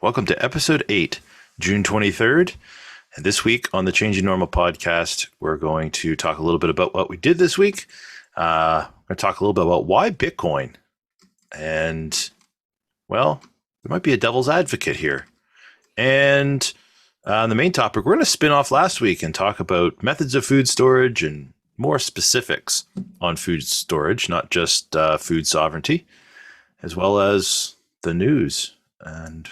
Welcome to episode 8, June 23rd. And this week on the Changing Normal podcast, we're going to talk a little bit about what we did this week. We're going to talk a little bit about why Bitcoin. And, well, there might be a devil's advocate here. And the main topic, we're going to spin off last week and talk about methods of food storage and more specifics on food storage, not just food sovereignty, as well as the news and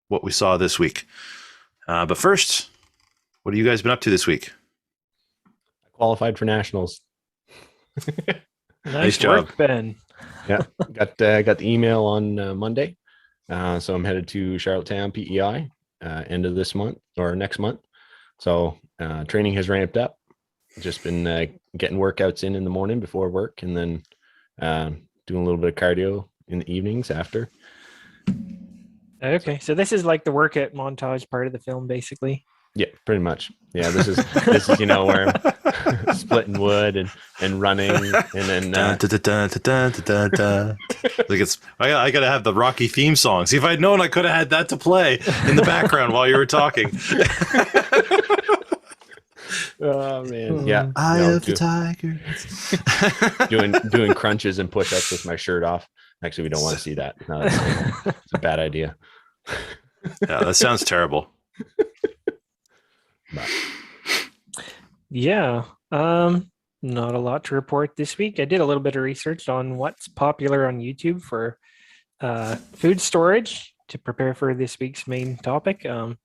what we saw this week. But first, what have you guys been up to this week? I qualified for nationals. Nice job, work, Ben. Yeah, got the email on Monday. So I'm headed to Charlottetown PEI end of this month or next month. So training has ramped up. Just been getting workouts in the morning before work, and then doing a little bit of cardio in the evenings after. Okay, so this is like the workout montage part of the film, basically. Yeah, pretty much. Yeah, this is where I'm splitting wood and running, and then like it's I gotta have the Rocky theme song. See, if I'd known, I could have had that to play in the background while you were talking. Oh man, yeah. Eye of the tiger. doing crunches and push-ups with my shirt off. Actually, we don't want to see that. No, it's a bad idea. Yeah, that sounds terrible. But. Yeah, not a lot to report this week. I did a little bit of research on what's popular on YouTube for food storage to prepare for this week's main topic. That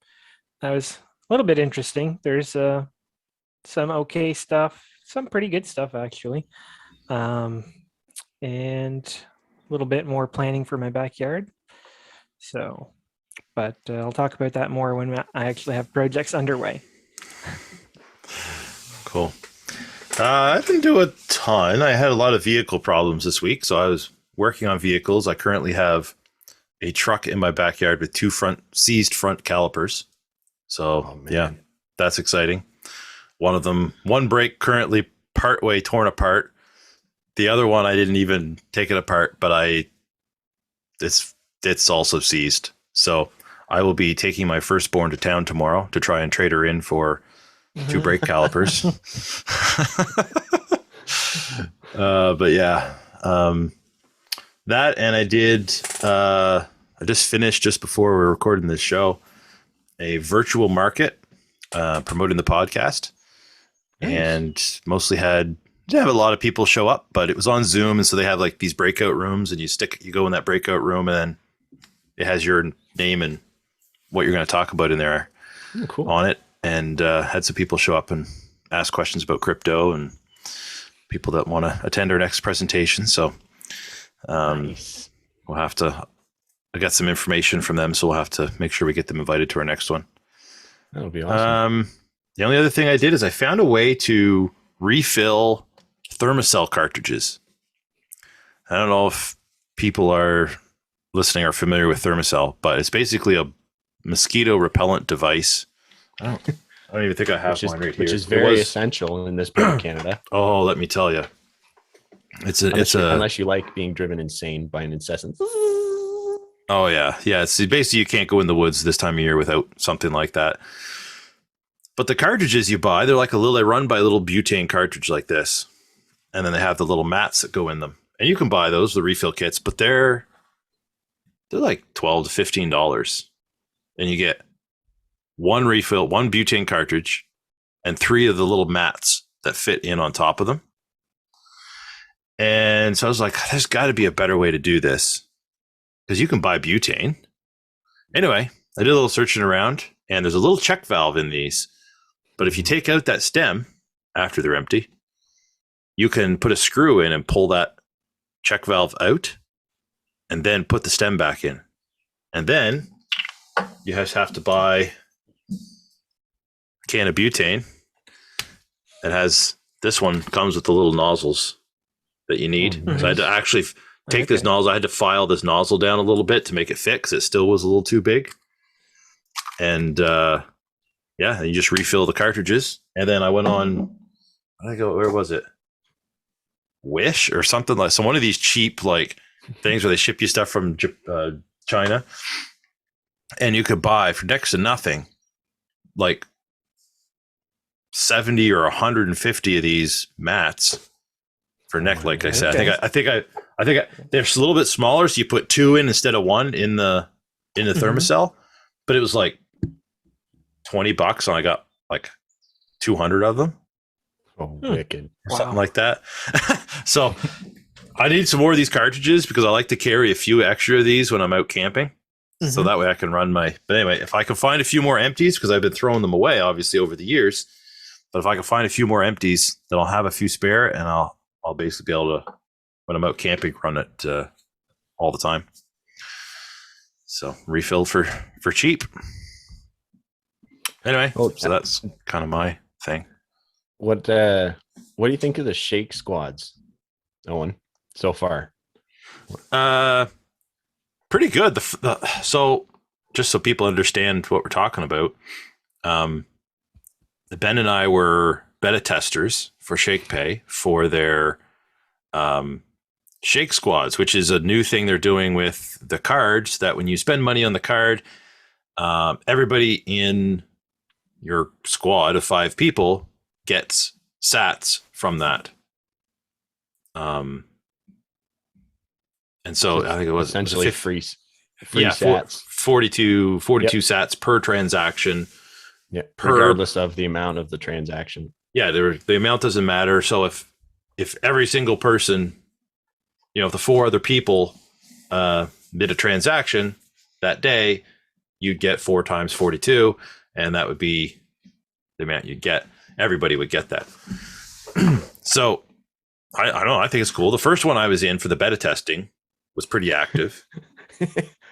was a little bit interesting. There's some okay stuff, some pretty good stuff actually, and a little bit more planning for my backyard. So, but I'll talk about that more when I actually have projects underway. Cool. I didn't do a ton. I had a lot of vehicle problems this week, so I was working on vehicles. I currently have a truck in my backyard with two seized front calipers. So, yeah, that's exciting. One brake currently partway torn apart. The other one, I didn't even take it apart, but it's also seized. So I will be taking my firstborn to town tomorrow to try and trade her in for two brake calipers. But yeah, that, and I just finished just before we were recording this show, a virtual market promoting the podcast. Nice. And mostly didn't have a lot of people show up, but it was on Zoom. And so they have like these breakout rooms, and you go in that breakout room, and then it has your name and what you're going to talk about in there on it. And had some people show up and ask questions about crypto, and people that want to attend our next presentation. So Nice. I got some information from them, so we'll have to make sure we get them invited to our next one. That would be awesome. The only other thing I did is I found a way to refill thermocell cartridges. I don't know if people listening are familiar with thermocell, but it's basically a mosquito repellent device. I don't even think I have one right here. Which is very essential in this part of Canada. Oh, let me tell you. Unless you like being driven insane by an incessant. Oh yeah. Yeah. It's basically, you can't go in the woods this time of year without something like that. But the cartridges you buy, they run by a little butane cartridge like this. And then they have the little mats that go in them. And you can buy those, the refill kits, but they're like $12 to $15. And you get one butane cartridge, and 3 of the little mats that fit in on top of them. And so I was like, there's got to be a better way to do this, because you can buy butane. Anyway, I did a little searching around, and there's a little check valve in these. But if you take out that stem after they're empty, you can put a screw in and pull that check valve out, and then put the stem back in. And then you just have to buy a can of butane. This one comes with the little nozzles that you need. Nice. So I had to actually take this nozzle. I had to file this nozzle down a little bit to make it fit, because it still was a little too big. And you just refill the cartridges. And then I went on, where was it? Wish or something like, so one of these cheap like things where they ship you stuff from China. and you could buy for next to nothing, like 70 or 150 of these mats for neck. Like I said, Okay. I think they're a little bit smaller, so you put 2 in instead of 1 in the thermocell. But it was like $20, and I got like 200 of them. Oh, wicked. Or something like that. So I need some more of these cartridges because I like to carry a few extra of these when I'm out camping. So that way I can run my, but anyway, if I can find a few more empties, because I've been throwing them away obviously over the years, but if I can find a few more empties, then I'll have a few spare, and I'll basically be able to, when I'm out camping, run it all the time. So refill for cheap. Anyway, so that's kind of my thing. What do you think of the shake squads, Owen, so far? Pretty good. So just so people understand what we're talking about, Ben and I were beta testers for ShakePay for their shake squads, which is a new thing they're doing with the cards, that when you spend money on the card, everybody in your squad of 5 people gets sats from that. And so I think it was essentially free yeah, sats. 42 sats per transaction. Yeah, regardless of the amount of the transaction. Yeah, the amount doesn't matter. So if every single person, if the 4 other people did a transaction that day, you'd get 4 times 42, and that would be the amount you'd get. Everybody would get that. So I don't know. I think it's cool. The first one I was in for the beta testing was pretty active.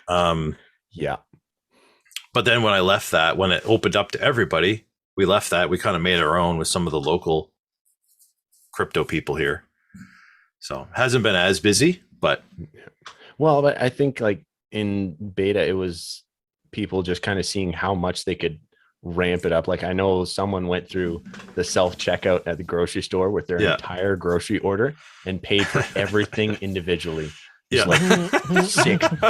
Yeah. But then when I left that, when it opened up to everybody, we left that. We kind of made our own with some of the local crypto people here. So hasn't been as busy, but. Well, but I think like in beta, it was people just kind of seeing how much they could ramp it up. Like I know someone went through the self-checkout at the grocery store with their entire grocery order and paid for everything individually. Just like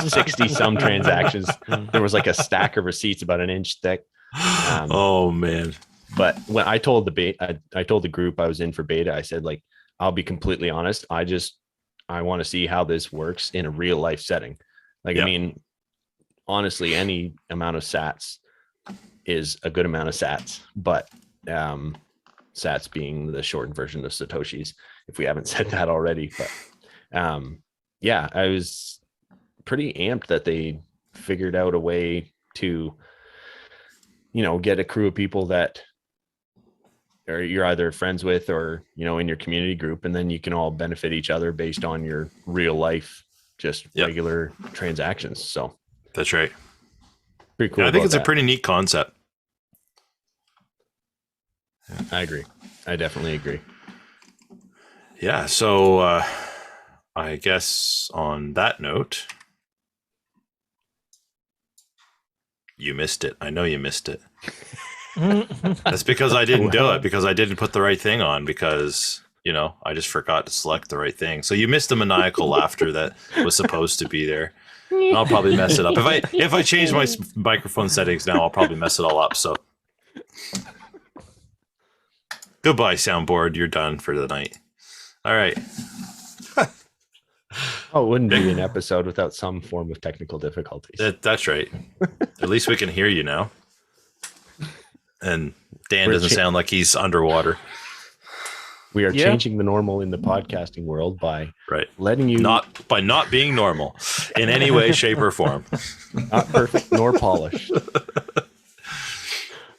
60 some transactions. There was like a stack of receipts about an inch thick. Oh man. But when I told I told the group I was in for beta, I said, like, I'll be completely honest. I want to see how this works in a real life setting. Like, I mean, honestly, any amount of sats is a good amount of sats, but sats being the shortened version of Satoshis, if we haven't said that already. But yeah, I was pretty amped that they figured out a way to, get a crew of people that or you're either friends with or, in your community group, and then you can all benefit each other based on your real life, just regular transactions. So that's right. Pretty cool. I think it's a pretty neat concept. I agree. I definitely agree. Yeah. So I guess on that note, you missed it. I know you missed it. That's because I didn't do it, because I didn't put the right thing on, because, I just forgot to select the right thing. So you missed the maniacal laughter that was supposed to be there. And I'll probably mess it up. If I change my microphone settings now, I'll probably mess it all up. So goodbye, soundboard. You're done for the night. All right. Oh, it wouldn't be an episode without some form of technical difficulties. That's right. At least we can hear you now. And Dan doesn't sound like he's underwater. We are changing the normal in the podcasting world by letting you by not being normal in any way, shape, or form. Not perfect nor polished. All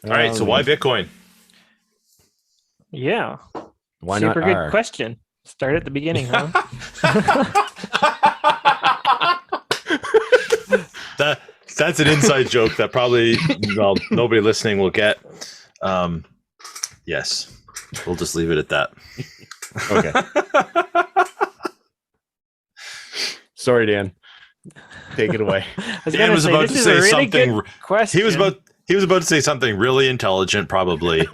right. So why Bitcoin? Yeah. Why Super not good R? question. Start at the beginning, huh? That's an inside joke that probably nobody listening will get. Yes, we'll just leave it at that. Okay. Sorry, Dan. Take it away. Dan was about to say something. Question. He was about to say something really intelligent, probably,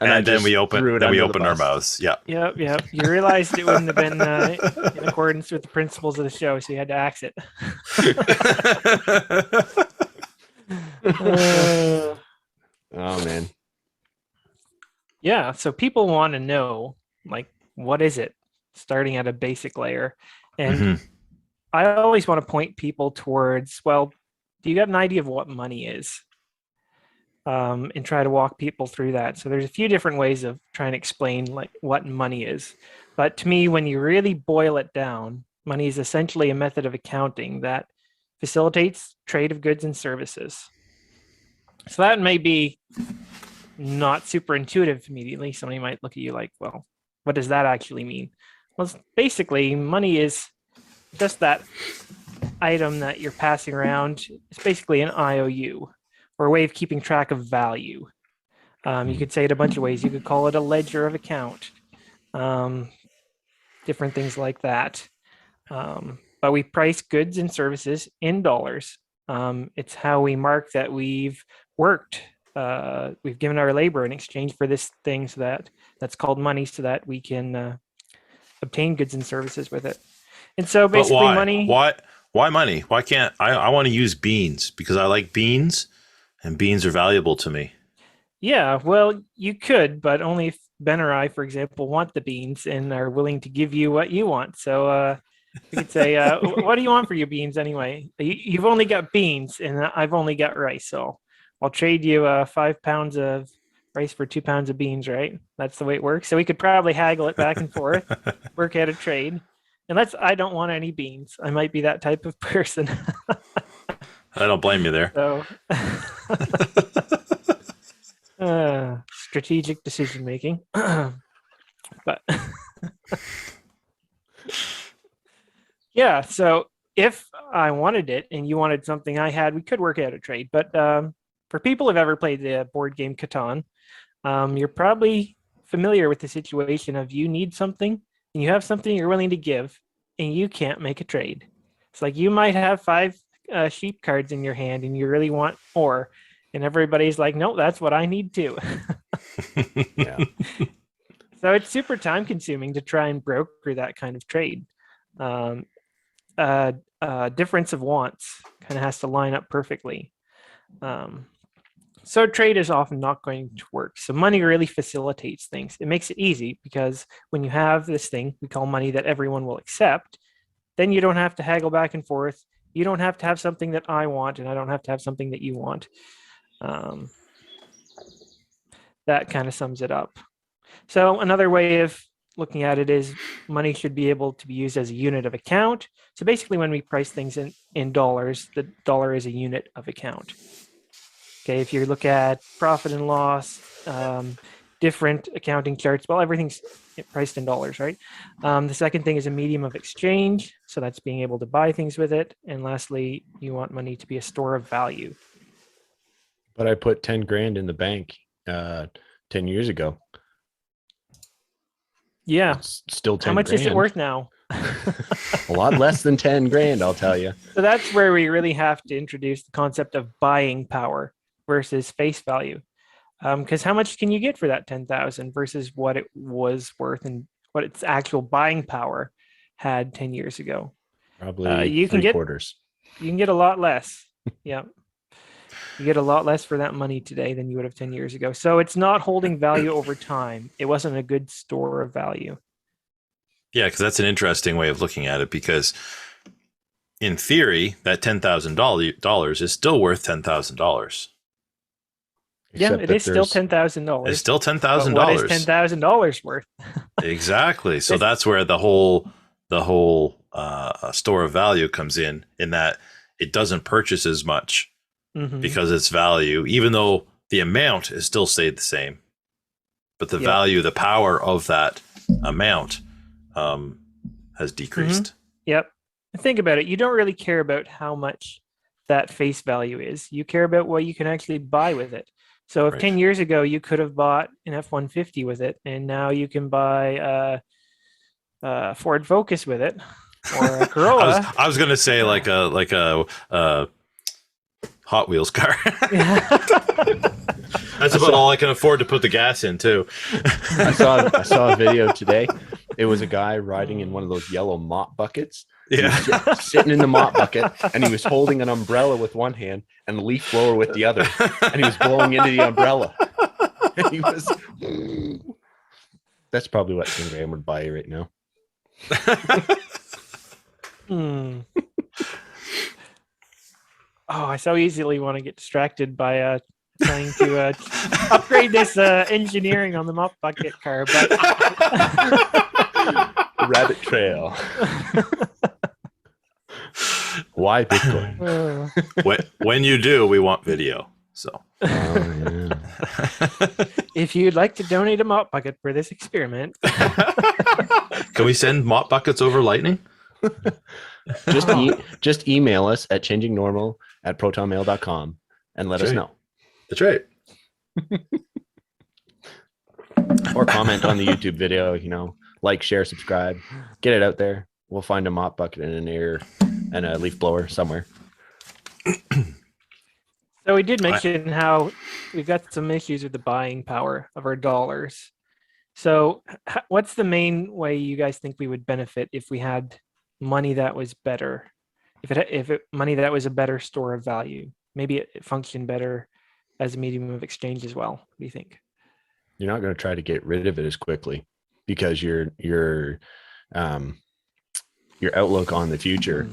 and then we opened our mouths. Yeah. Yep. You realized it wouldn't have been in accordance with the principles of the show, so you had to axe it. Uh, Oh man. yeah, so people want to know, like, what is it? Starting at a basic layer. And Mhm. I always want to point people towards, well, do you got an idea of what money is? And try to walk people through that. So there's a few different ways of trying to explain like what money is. But to me, when you really boil it down, money is essentially a method of accounting that facilitates trade of goods and services. So that may be not super intuitive immediately. Somebody might look at you like, well, what does that actually mean? Well, basically, money is just that item that you're passing around. It's basically an IOU or a way of keeping track of value. You could say it a bunch of ways. You could call it a ledger of account, different things like that. But we price goods and services in dollars. It's how we mark that we've worked. We've given our labor in exchange for this thing, so that's called money, so that we can obtain goods and services with it. And so But basically, why? money. Why money? Why can't I want to use beans because I like beans and beans are valuable to me. Yeah, well, you could, but only if Ben or I, for example, want the beans and are willing to give you what you want. So we could say, what do you want for your beans anyway? You've only got beans and I've only got rice. So I'll trade you 5 pounds of rice for 2 pounds of beans, right? That's the way it works. So we could probably haggle it back and forth, work out a trade. And I don't want any beans. I might be that type of person. I don't blame you there. So strategic decision making. But yeah, so if I wanted it and you wanted something I had, we could work out a trade. But for people who've ever played the board game Catan, you're probably familiar with the situation of you need something and you have something you're willing to give and you can't make a trade. It's like you might have 5 sheep cards in your hand and you really want more, and everybody's like, no, that's what I need too. Yeah. So it's super time consuming to try and broker that kind of trade. Difference of wants kind of has to line up perfectly. So trade is often not going to work. So money really facilitates things. It makes it easy because when you have this thing we call money that everyone will accept, then you don't have to haggle back and forth. You don't have to have something that I want, and I don't have to have something that you want. That kind of sums it up. So another way of looking at it is money should be able to be used as a unit of account. So basically when we price things in dollars, the dollar is a unit of account. Okay, if you look at profit and loss, different accounting charts, well, everything's priced in dollars, right? The second thing is a medium of exchange. So that's being able to buy things with it. And lastly, you want money to be a store of value. But I put 10 grand in the bank 10 years ago. Yeah. It's still 10 How much grand. is it worth now? A lot less than 10 grand, I'll tell you. So that's where we really have to introduce the concept of buying power versus face value. Because how much can you get for that 10,000 versus what it was worth and what its actual buying power had 10 years ago? Probably you can get quarters. You can get a lot less. Yeah. You get a lot less for that money today than you would have 10 years ago. So it's not holding value over time. It wasn't a good store of value. Yeah, because that's an interesting way of looking at it, because in theory, that $10,000 is still worth $10,000. Yeah, it is still $10,000. It's still $10,000. What is $10,000 worth? Exactly. So that's where the whole store of value comes in that it doesn't purchase as much because its value, even though the amount has still stayed the same, but the value, the power of that amount has decreased. Yep. Think about it. You don't really care about how much that face value is. You care about what you can actually buy with it. So if 10 years ago you could have bought an F-150 with it, and now you can buy a Ford Focus with it, or a Corolla. I was going to say like a Hot Wheels car. That's about all I can afford to put the gas in too. I saw a video today. It was a guy riding in one of those yellow mop buckets, He was sitting in the mop bucket, and he was holding an umbrella with one hand and the leaf blower with the other, and he was blowing into the umbrella. And he was. That's probably what King Graham would buy right now. Hmm. Oh, I so easily want to get distracted by trying to upgrade this engineering on the mop bucket car, but Rabbit trail. Why Bitcoin? When you do, we want video. So, if you'd like to donate a mop bucket for this experiment, can we send mop buckets over Lightning? Just email us at changingnormal@protonmail.com and let us know. That's right. Or comment on the YouTube video, like, share, subscribe, get it out there. We'll find a mop bucket and an air and a leaf blower somewhere. So we did mention how we've got some issues with the buying power of our dollars. So what's the main way you guys think we would benefit if we had money that was better? Money that was a better store of value? Maybe it functioned better as a medium of exchange as well. What do you think? You're not going to try to get rid of it as quickly because your outlook on the future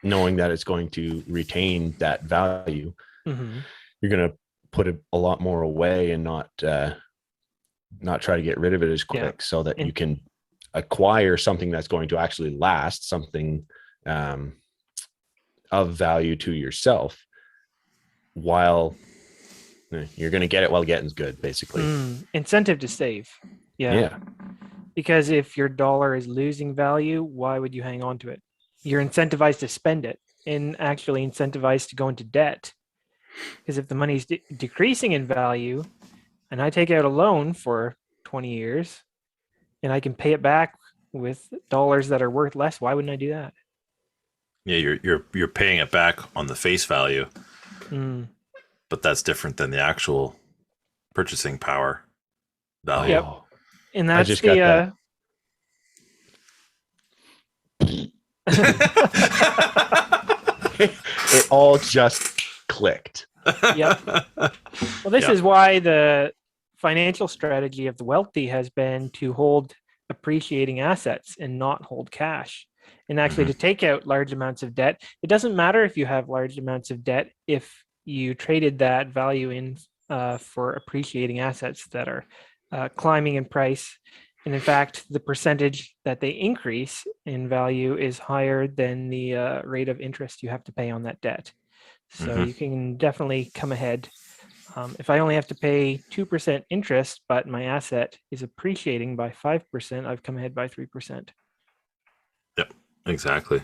knowing that it's going to retain that value, you're going to put a lot more away and not try to get rid of it as quick, so that you can acquire something that's going to actually last, something of value to yourself, while you're going to get it while getting's good, basically. Incentive to save. Yeah. Because if your dollar is losing value, why would you hang on to it? You're incentivized to spend it, and actually incentivized to go into debt. Because if the money's decreasing in value and I take out a loan for 20 years and I can pay it back with dollars that are worth less, why wouldn't I do that? Yeah, you're paying it back on the face value. But that's different than the actual purchasing power value. Yep. And that's it all just clicked. Yep. Well, this is why the financial strategy of the wealthy has been to hold appreciating assets and not hold cash. And actually to take out large amounts of debt. It doesn't matter if you have large amounts of debt if you traded that value in for appreciating assets that are climbing in price. And in fact, the percentage that they increase in value is higher than the rate of interest you have to pay on that debt. So you can definitely come ahead. If I only have to pay 2% interest, but my asset is appreciating by 5%, I've come ahead by 3%. Yep, exactly.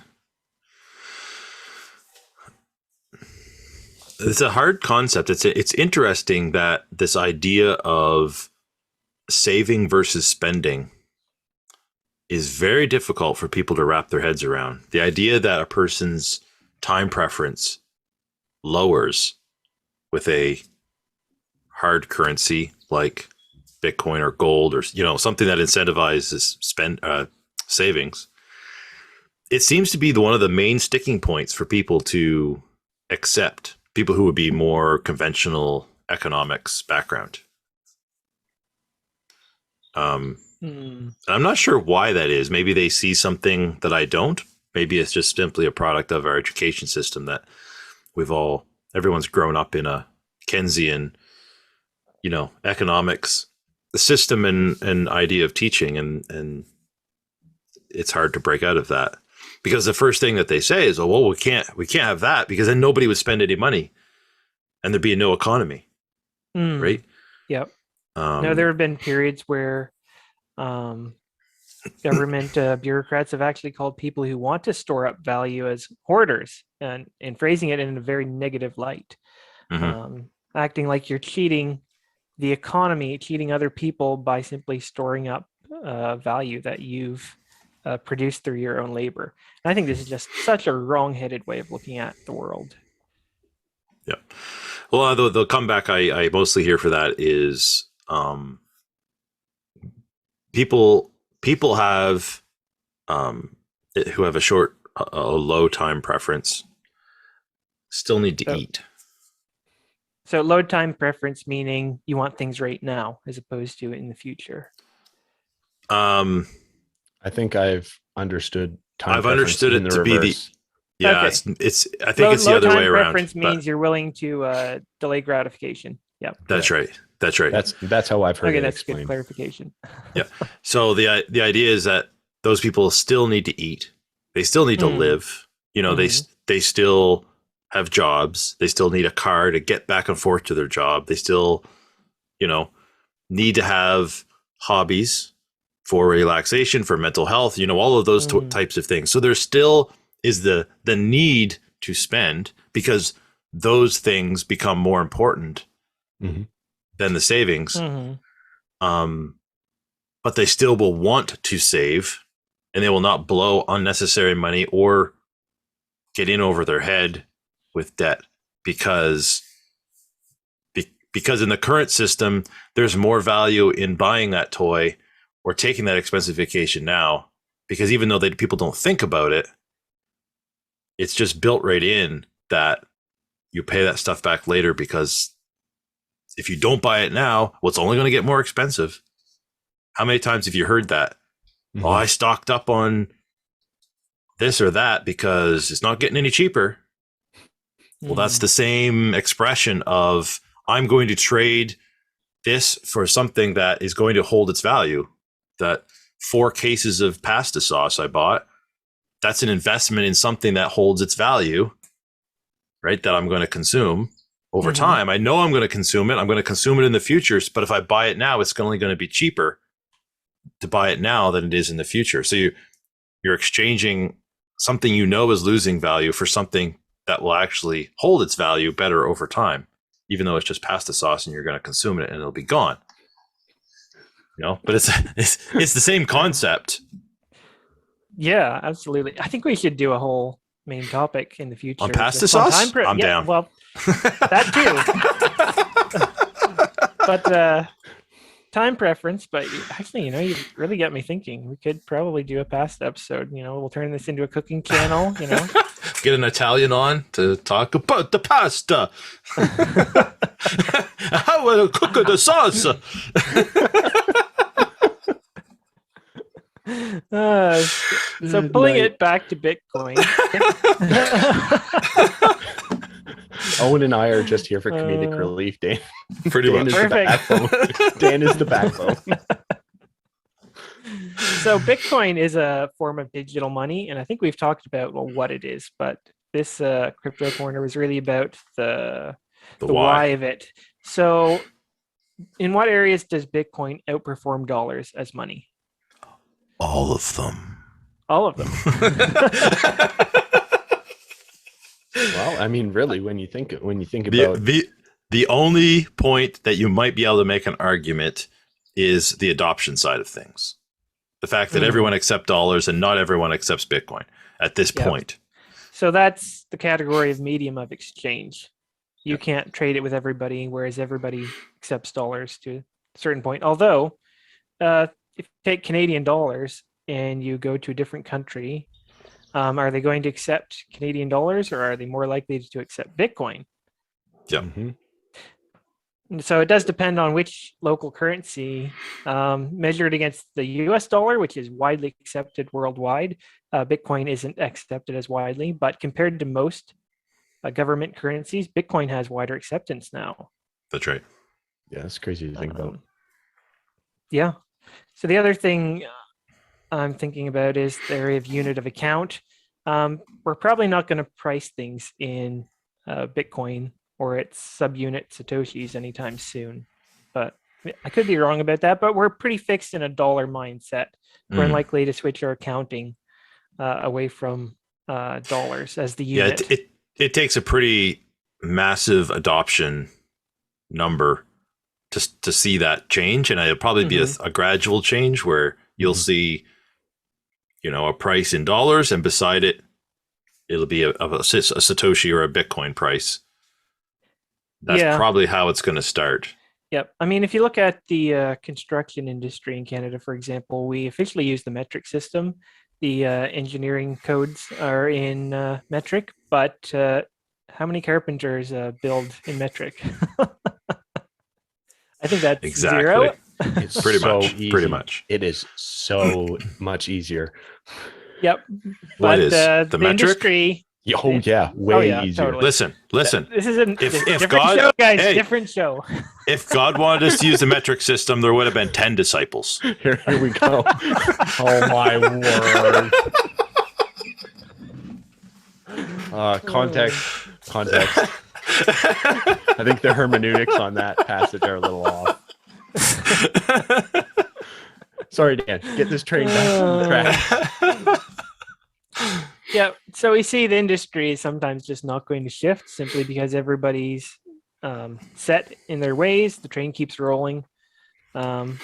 It's a hard concept. It's interesting that this idea of saving versus spending is very difficult for people to wrap their heads around. The idea that a person's time preference lowers with a hard currency like Bitcoin or gold, or something that incentivizes savings. It seems to be one of the main sticking points for people to accept. People who would be more conventional economics background. I'm not sure why that is. Maybe they see something that I don't. Maybe it's just simply a product of our education system that everyone's grown up in a Keynesian, economics system and idea of teaching. And it's hard to break out of that. Because the first thing that they say is, well, we can't have that, because then nobody would spend any money and there'd be no economy. Right? Yep. No, there have been periods where government bureaucrats have actually called people who want to store up value as hoarders, and phrasing it in a very negative light, acting like you're cheating the economy, cheating other people by simply storing up value that you've produced through your own labor. And I think this is just such a wrong-headed way of looking at the world. Yeah. Well, the comeback I mostly hear for that is people have who have a low time preference still need to eat. So load time preference meaning you want things right now as opposed to in the future. I think I've understood time. I've understood it to be the Okay. it's I think it's the other way around. Preference means you're willing to delay gratification. Yeah, that's right. That's right. That's how I've heard okay, it that's explained. good clarification. Yeah. So the idea is that those people still need to eat. They still need to live. They still have jobs. They still need a car to get back and forth to their job. They still, need to have hobbies for relaxation, for mental health, all of those types of things. So there still is the need to spend because those things become more important than the savings. But they still will want to save, and they will not blow unnecessary money or get in over their head with debt because in the current system, there's more value in buying that toy or taking that expensive vacation now, because even though people don't think about it, it's just built right in that you pay that stuff back later, because if you don't buy it now, well, it's only going to get more expensive. How many times have you heard that? Oh, I stocked up on this or that because it's not getting any cheaper. Well, that's the same expression of I'm going to trade this for something that is going to hold its value. That 4 cases of pasta sauce I bought, that's an investment in something that holds its value, right? That I'm going to consume over time. I know I'm going to consume it. I'm going to consume it in the future. But if I buy it now, it's only going to be cheaper to buy it now than it is in the future. So you're exchanging something is losing value for something that will actually hold its value better over time, even though it's just pasta sauce and you're going to consume it and it'll be gone. But it's the same concept. Yeah, absolutely. I think we should do a whole main topic in the future on pasta sauce. I'm down. Well, that too. But time preference. But actually, you really get me thinking. We could probably do a pasta episode. We'll turn this into a cooking channel. Get an Italian on to talk about the pasta. How will I cook the sauce? So pulling it back to Bitcoin. Owen and I are just here for comedic relief, Dan. Pretty much. Perfect. Dan is the backbone. So Bitcoin is a form of digital money, and I think we've talked about what it is, but this crypto corner was really about the why of it. So in what areas does Bitcoin outperform dollars as money? All of them. All of them. Well, I mean, really, when you think about the only point that you might be able to make an argument is the adoption side of things. The fact that everyone accepts dollars and not everyone accepts Bitcoin at this point. So that's the category of medium of exchange. You can't trade it with everybody, whereas everybody accepts dollars to a certain point. Although, if you take Canadian dollars and you go to a different country, are they going to accept Canadian dollars, or are they more likely to accept Bitcoin? Yeah. So it does depend on which local currency, measured against the US dollar, which is widely accepted worldwide. Bitcoin isn't accepted as widely, but compared to most government currencies, Bitcoin has wider acceptance now. That's right. Yeah, it's crazy to think about. Yeah. So the other thing I'm thinking about is the area of unit of account. We're probably not going to price things in Bitcoin or its subunit Satoshis anytime soon. But I could be wrong about that, but we're pretty fixed in a dollar mindset. We're unlikely to switch our accounting away from dollars as the unit. Yeah, it takes a pretty massive adoption number to see that change, and it'll probably be a gradual change where you'll see, a price in dollars, and beside it, it'll be a Satoshi or a Bitcoin price. That's probably how it's going to start. Yep. I mean, if you look at the construction industry in Canada, for example, we officially use the metric system. the engineering codes are in metric, but how many carpenters build in metric? I think that's Exactly. 0. It's Pretty so much. easy. Pretty much. It is so much easier. Yep. What But is the the metric? industry. Oh yeah, way yeah, easier. totally. Listen. This is a If different God, show, guys. hey, Different show. if God wanted us to use the metric system, there would have been 10 disciples. Here we go. Oh my word. Context. I think the hermeneutics on that passage are a little off. Sorry, Dan. Get this train back on the track. Yeah. So we see the industry is sometimes just not going to shift simply because everybody's set in their ways. The train keeps rolling. And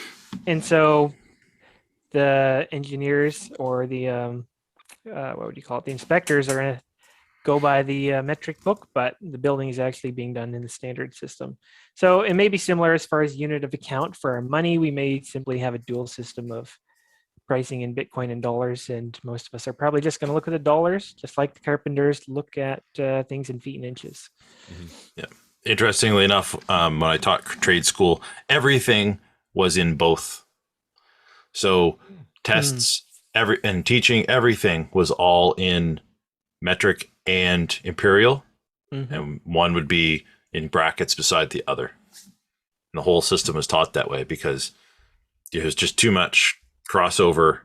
so the engineers or the, what would you call it? The inspectors are going to go by the metric book, but the building is actually being done in the standard system. So it may be similar as far as unit of account for our money. We may simply have a dual system of pricing in Bitcoin and dollars, and most of us are probably just going to look at the dollars, just like the carpenters look at things in feet and inches. Yeah. Interestingly enough, when I taught trade school, everything was in both. So tests, and teaching, everything was all in metric and imperial, and one would be in brackets beside the other. And the whole system was taught that way because there was just too much crossover.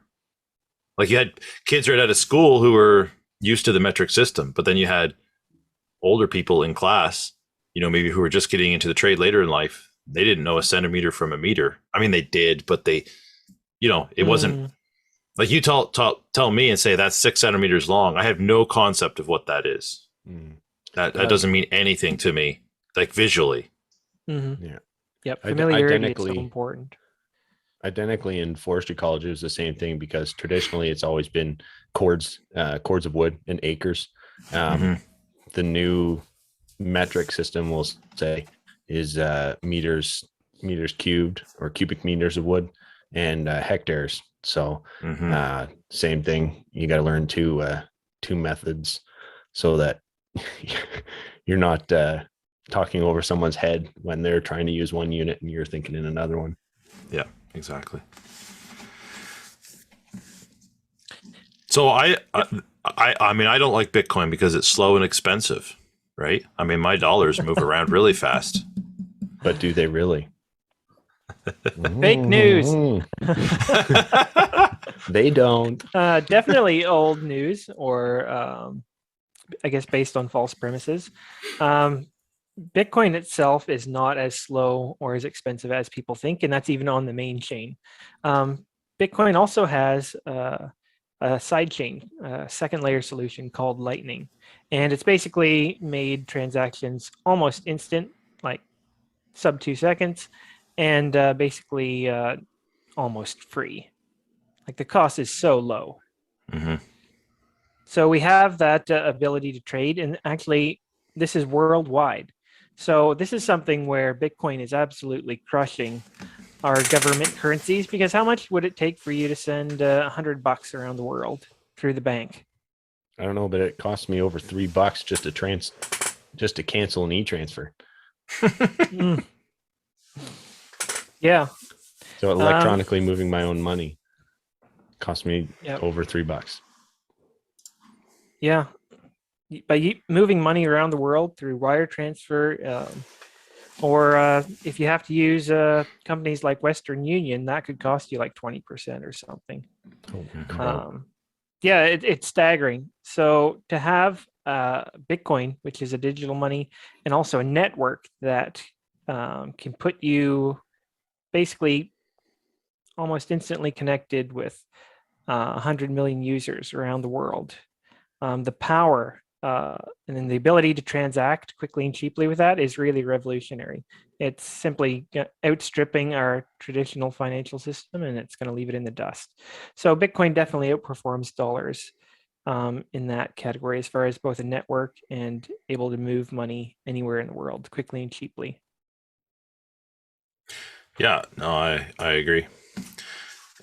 Like you had kids right out of school who were used to the metric system, but then you had older people in class, maybe who were just getting into the trade later in life. They didn't know a centimeter from a meter. I mean, they did, but they, it wasn't like you tell me and say that's 6 centimeters long. I have no concept of what that is. That doesn't mean anything to me, like visually. Yeah. Yep. Familiarity is so important. Identically in forestry college, it was the same thing because traditionally it's always been cords of wood and acres. The new metric system will say is meters cubed or cubic meters of wood and hectares. So same thing. You got to learn two methods so that you're not talking over someone's head when they're trying to use one unit and you're thinking in another one. Yeah, exactly. So I mean, I don't like Bitcoin because it's slow and expensive, right? I mean, my dollars move around really fast. But do they really? Fake news. They don't. Definitely old news, or I guess based on false premises. Bitcoin itself is not as slow or as expensive as people think, and that's even on the main chain. Bitcoin also has a side chain, a second layer solution called Lightning, and it's basically made transactions almost instant, like sub 2 seconds, and basically almost free. Like the cost is so low. So we have that ability to trade, and actually this is worldwide. So this is something where Bitcoin is absolutely crushing our government currencies, because how much would it take for you to send $100 around the world through the bank? I don't know, but it cost me over $3 just to cancel an e-transfer. Yeah. So electronically moving my own money cost me over $3. Yeah. By moving money around the world through wire transfer, or if you have to use companies like Western Union, that could cost you like 20% or something. Yeah, it's staggering. So to have Bitcoin, which is a digital money, and also a network that can put you basically almost instantly connected with 100 million users around the world. The power and then the ability to transact quickly and cheaply with that is really revolutionary. It's simply outstripping our traditional financial system, and it's going to leave it in the dust. So Bitcoin definitely outperforms dollars in that category as far as both a network and able to move money anywhere in the world quickly and cheaply. Yeah, no, I agree.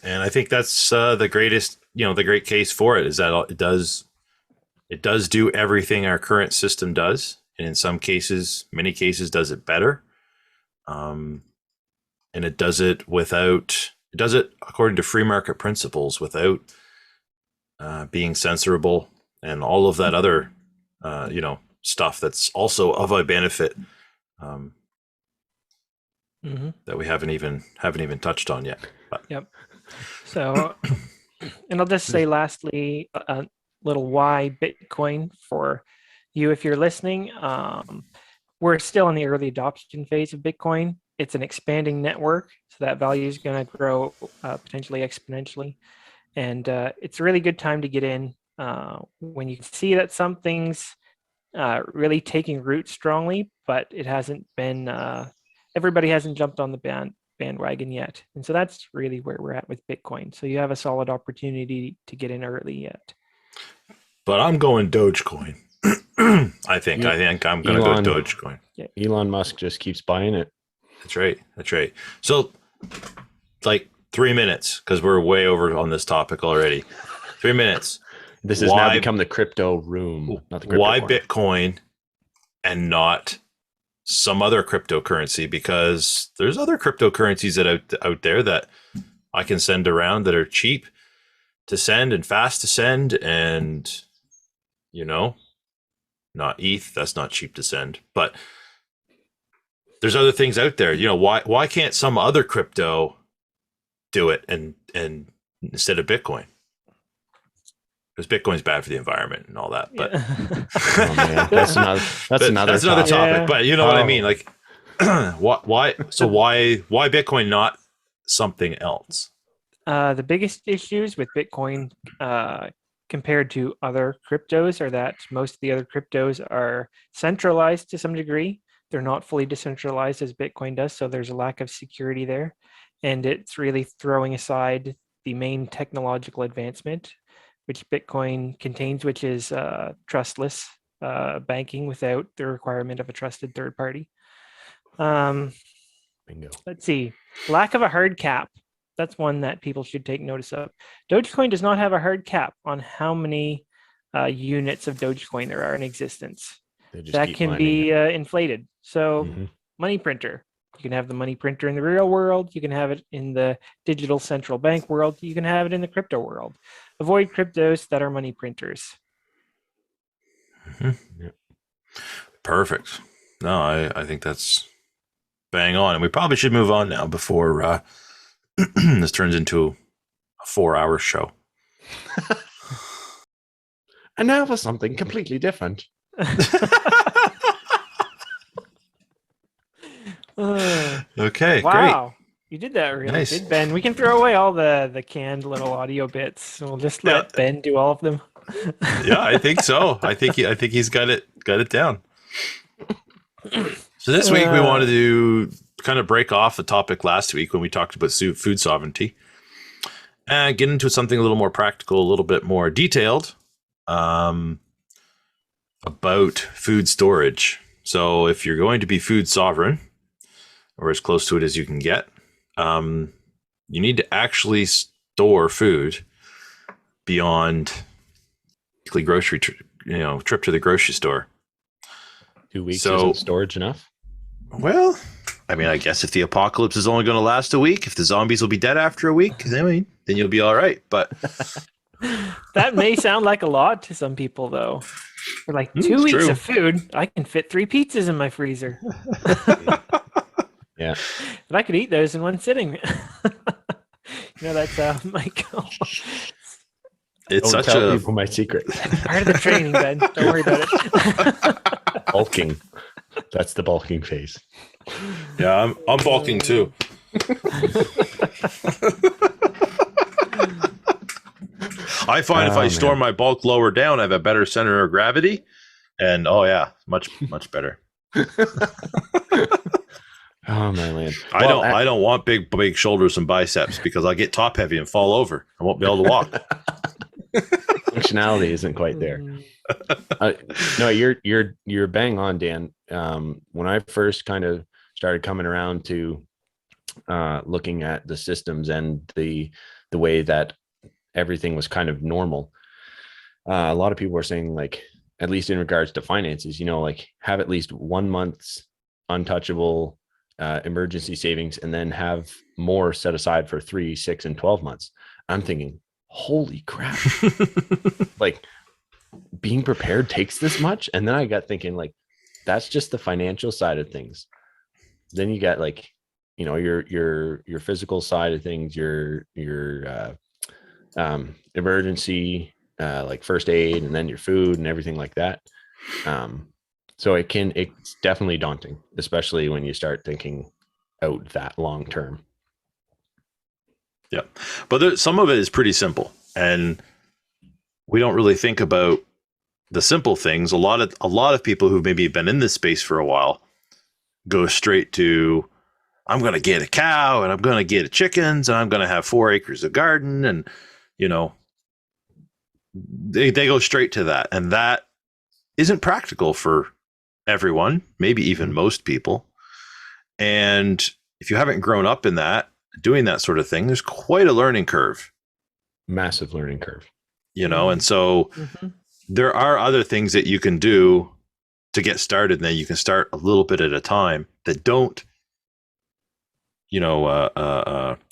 And I think that's the great case for it is that it does do everything our current system does, and in some cases, many cases, does it better. And it does it according to free market principles without being censorable and all of that other stuff that's also of a benefit that we haven't even touched on yet. But. Yep. So, and I'll just say lastly, a little why Bitcoin for you if you're listening. We're still in the early adoption phase of Bitcoin. It's an expanding network, so that value is going to grow potentially exponentially. And it's a really good time to get in when you see that something's really taking root strongly, but it hasn't been, everybody hasn't jumped on the bandwagon yet. And so that's really where we're at with Bitcoin. So you have a solid opportunity to get in early yet. But I'm going Dogecoin. I think I'm going to go Dogecoin. Yeah. Elon Musk just keeps buying it. That's right. So like 3 minutes, because we're way over on this topic already. 3 minutes. This has now become the crypto room. Not the crypto why corner. Bitcoin and not some other cryptocurrency? Because there's other cryptocurrencies that out there that I can send around that are cheap to send and fast to send, and not ETH. That's not cheap to send, but there's other things out there. Why can't some other crypto do it and instead of Bitcoin? Because Bitcoin's bad for the environment and all that. But oh, man. That's another topic. Yeah. But you know what I mean? Like, why Bitcoin, not something else? The biggest issues with Bitcoin compared to other cryptos are that most of the other cryptos are centralized to some degree. They're not fully decentralized as Bitcoin does, so there's a lack of security there. And it's really throwing aside the main technological advancement, which Bitcoin contains, which is trustless banking without the requirement of a trusted third party. Bingo. Let's see. Lack of a hard cap. That's one that people should take notice of. Dogecoin does not have a hard cap on how many units of Dogecoin there are in existence. That can be inflated. So money printer. You can have the money printer in the real world. You can have it in the digital central bank world. You can have it in the crypto world. Avoid cryptos that are money printers. Yep. Perfect. No, I think that's bang on. And we probably should move on now before this turns into a 4-hour show. And now for something completely different. Okay, wow. Great. You did that really Nice. good, Ben. We can throw away all the canned little audio bits. We'll just let Ben do all of them. Yeah, I think so. I think he's got it down. So this week we wanted to kind of break off a topic last week when we talked about food sovereignty and get into something a little more practical, a little bit more detailed about food storage. So if you're going to be food sovereign, or as close to it as you can get, you need to actually store food beyond weekly grocery trip to the grocery store. 2 weeks isn't storage enough? Well, I mean, I guess if the apocalypse is only going to last a week, if the zombies will be dead after a week, then you'll be all right. But that may sound like a lot to some people, though. For like 2 weeks of food, I can fit 3 pizzas in my freezer. Yeah. And I could eat those in one sitting. That's Mike. It's Don't such tell people my secret. Part of the training, Ben. Don't worry about it. Bulking. That's the bulking phase. Yeah, I'm bulking too. I find if I store my bulk lower down, I have a better center of gravity, and much better. Oh my land! I don't want big shoulders and biceps because I'll get top heavy and fall over. I won't be able to walk. Functionality isn't quite there. No, you're bang on, Dan. When I first kind of started coming around to looking at the systems and the the way that everything was kind of normal, a lot of people were saying, like, at least in regards to finances, like have at least 1 month's untouchable emergency savings, and then have more set aside for 3, 6, and 12 months. I'm thinking, holy crap, like being prepared takes this much. And then I got thinking, like, that's just the financial side of things. Then you got, like, your physical side of things, your emergency, like first aid, and then your food and everything like that. So it's definitely daunting, especially when you start thinking out that long term. Yeah. But some of it is pretty simple, and we don't really think about the simple things. A lot of people who've maybe been in this space for a while go straight to, I'm going to get a cow, and I'm going to get chickens, and I'm going to have 4 acres of garden. And, they go straight to that. And that isn't practical for everyone, maybe even most people. And if you haven't grown up in that, doing that sort of thing, there's quite a learning curve. Massive learning curve. And so there are other things that you can do to get started, and then you can start a little bit at a time that don't,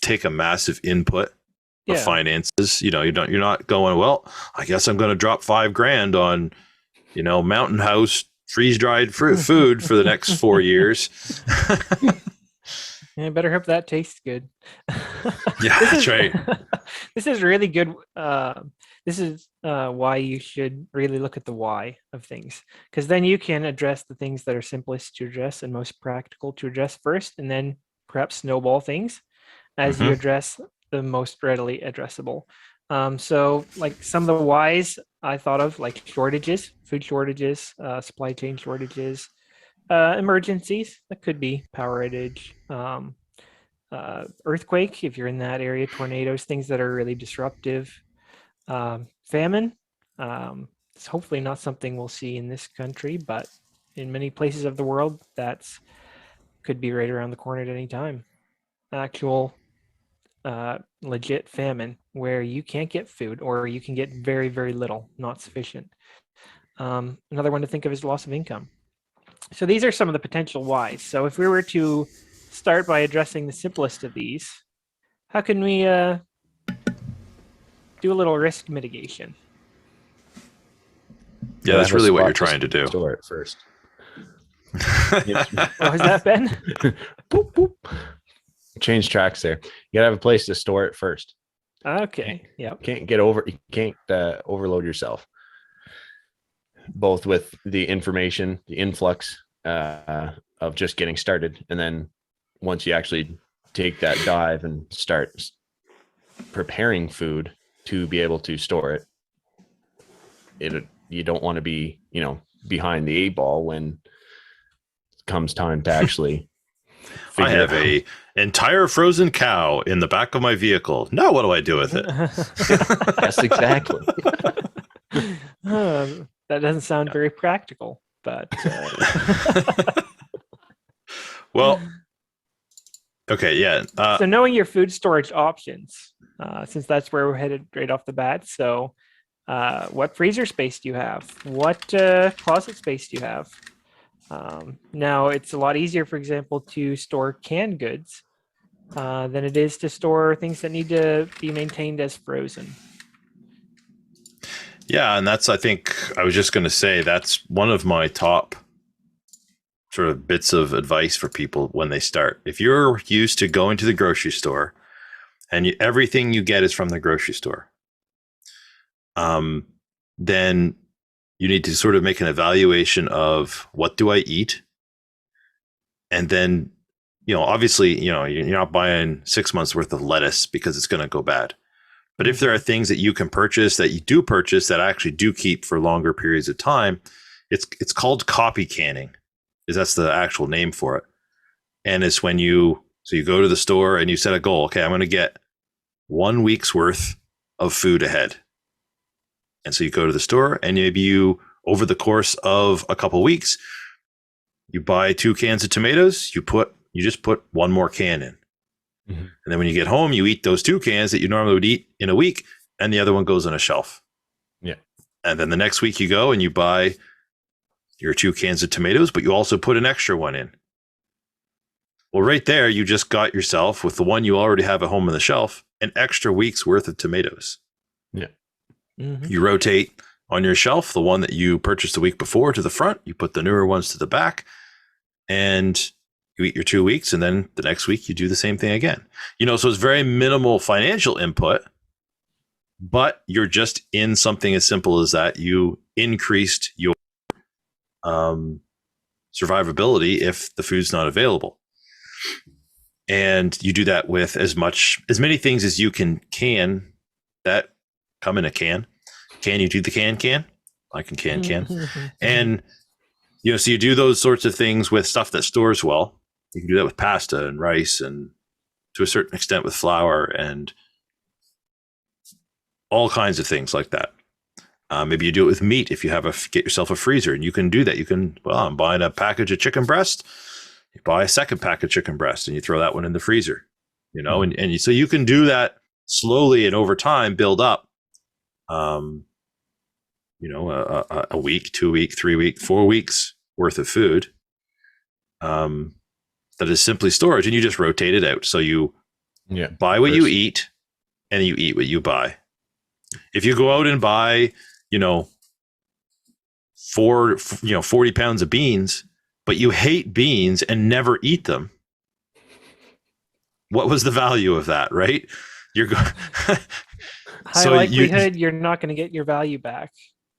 take a massive input of finances. You're not going, well, I guess I'm going to drop $5,000 on, Mountain House freeze-dried food for the next 4 years. I better hope that tastes good. Yeah, that's right. This is really good. This is why you should really look at the why of things, because then you can address the things that are simplest to address and most practical to address first, and then perhaps snowball things as you address the most readily addressable. So like some of the whys I thought of, like shortages, food shortages, supply chain shortages, emergencies, that could be power outage, earthquake if you're in that area, tornadoes, things that are really disruptive, famine. It's hopefully not something we'll see in this country, but in many places of the world, that's could be right around the corner at any time. Actual legit famine where you can't get food, or you can get very, very little, not sufficient. Another one to think of is loss of income. So these are some of the potential whys. So if we were to start by addressing the simplest of these, how can we do a little risk mitigation? Yeah, that's really what you're trying to do. Store it first. Oh, has that been? Boop, boop. Change tracks there. You gotta have a place to store it first. Okay. Yeah. You can't overload yourself, both with the information, the influx of just getting started, and then once you actually take that dive and start preparing food to be able to store it, you don't want to be, behind the 8 ball when it comes time to actually I have a entire frozen cow in the back of my vehicle. Now what do I do with it? Yes, exactly. That doesn't sound very practical, but well, okay, yeah. So knowing your food storage options, since that's where we're headed right off the bat. So what freezer space do you have? What closet space do you have? Now, it's a lot easier, for example, to store canned goods than it is to store things that need to be maintained as frozen. Yeah, and I think I was just going to say, that's one of my top sort of bits of advice for people when they start. If you're used to going to the grocery store and everything you get is from the grocery store, then you need to sort of make an evaluation of, what do I eat? And then, obviously, you're not buying 6 months worth of lettuce because it's going to go bad. But if there are things that you can purchase, that you do purchase, that actually do keep for longer periods of time, it's called copy canning, that's the actual name for it. And it's when you go to the store and you set a goal. Okay, I'm going to get 1 week's worth of food ahead. And so you go to the store, and maybe you, over the course of a couple of weeks, you buy 2 cans of tomatoes, you just put 1 more can in. Mhm. And then when you get home, you eat those 2 cans that you normally would eat in a week, and the other one goes on a shelf. Yeah. And then the next week you go and you buy your 2 cans of tomatoes, but you also put an extra one in. Well, right there, you just got yourself, with the one you already have at home on the shelf, an extra week's worth of tomatoes. Yeah. Mm-hmm. You rotate on your shelf the one that you purchased the week before to the front, you put the newer ones to the back, and you eat your 2 weeks, and then the next week you do the same thing again. So it's very minimal financial input, but you're just in something as simple as that. You increased your survivability if the food's not available. And you do that with as many things as you can that come in a can. Can you do the can? I can. And, so you do those sorts of things with stuff that stores well. You can do that with pasta and rice, and to a certain extent with flour, and all kinds of things like that. Maybe you do it with meat. If you get yourself a freezer, and you can do that. You can, I'm buying a package of chicken breast. You buy a second pack of chicken breast and you throw that one in the freezer, so you can do that slowly, and over time build up, a week, 2 week, 3 week, 4 weeks worth of food, that is simply storage, and you just rotate it out. So you buy what you eat, and you eat what you buy. If you go out and buy, 40 pounds of beans, but you hate beans and never eat them, what was the value of that, right? You're going high likelihood you're not going to get your value back.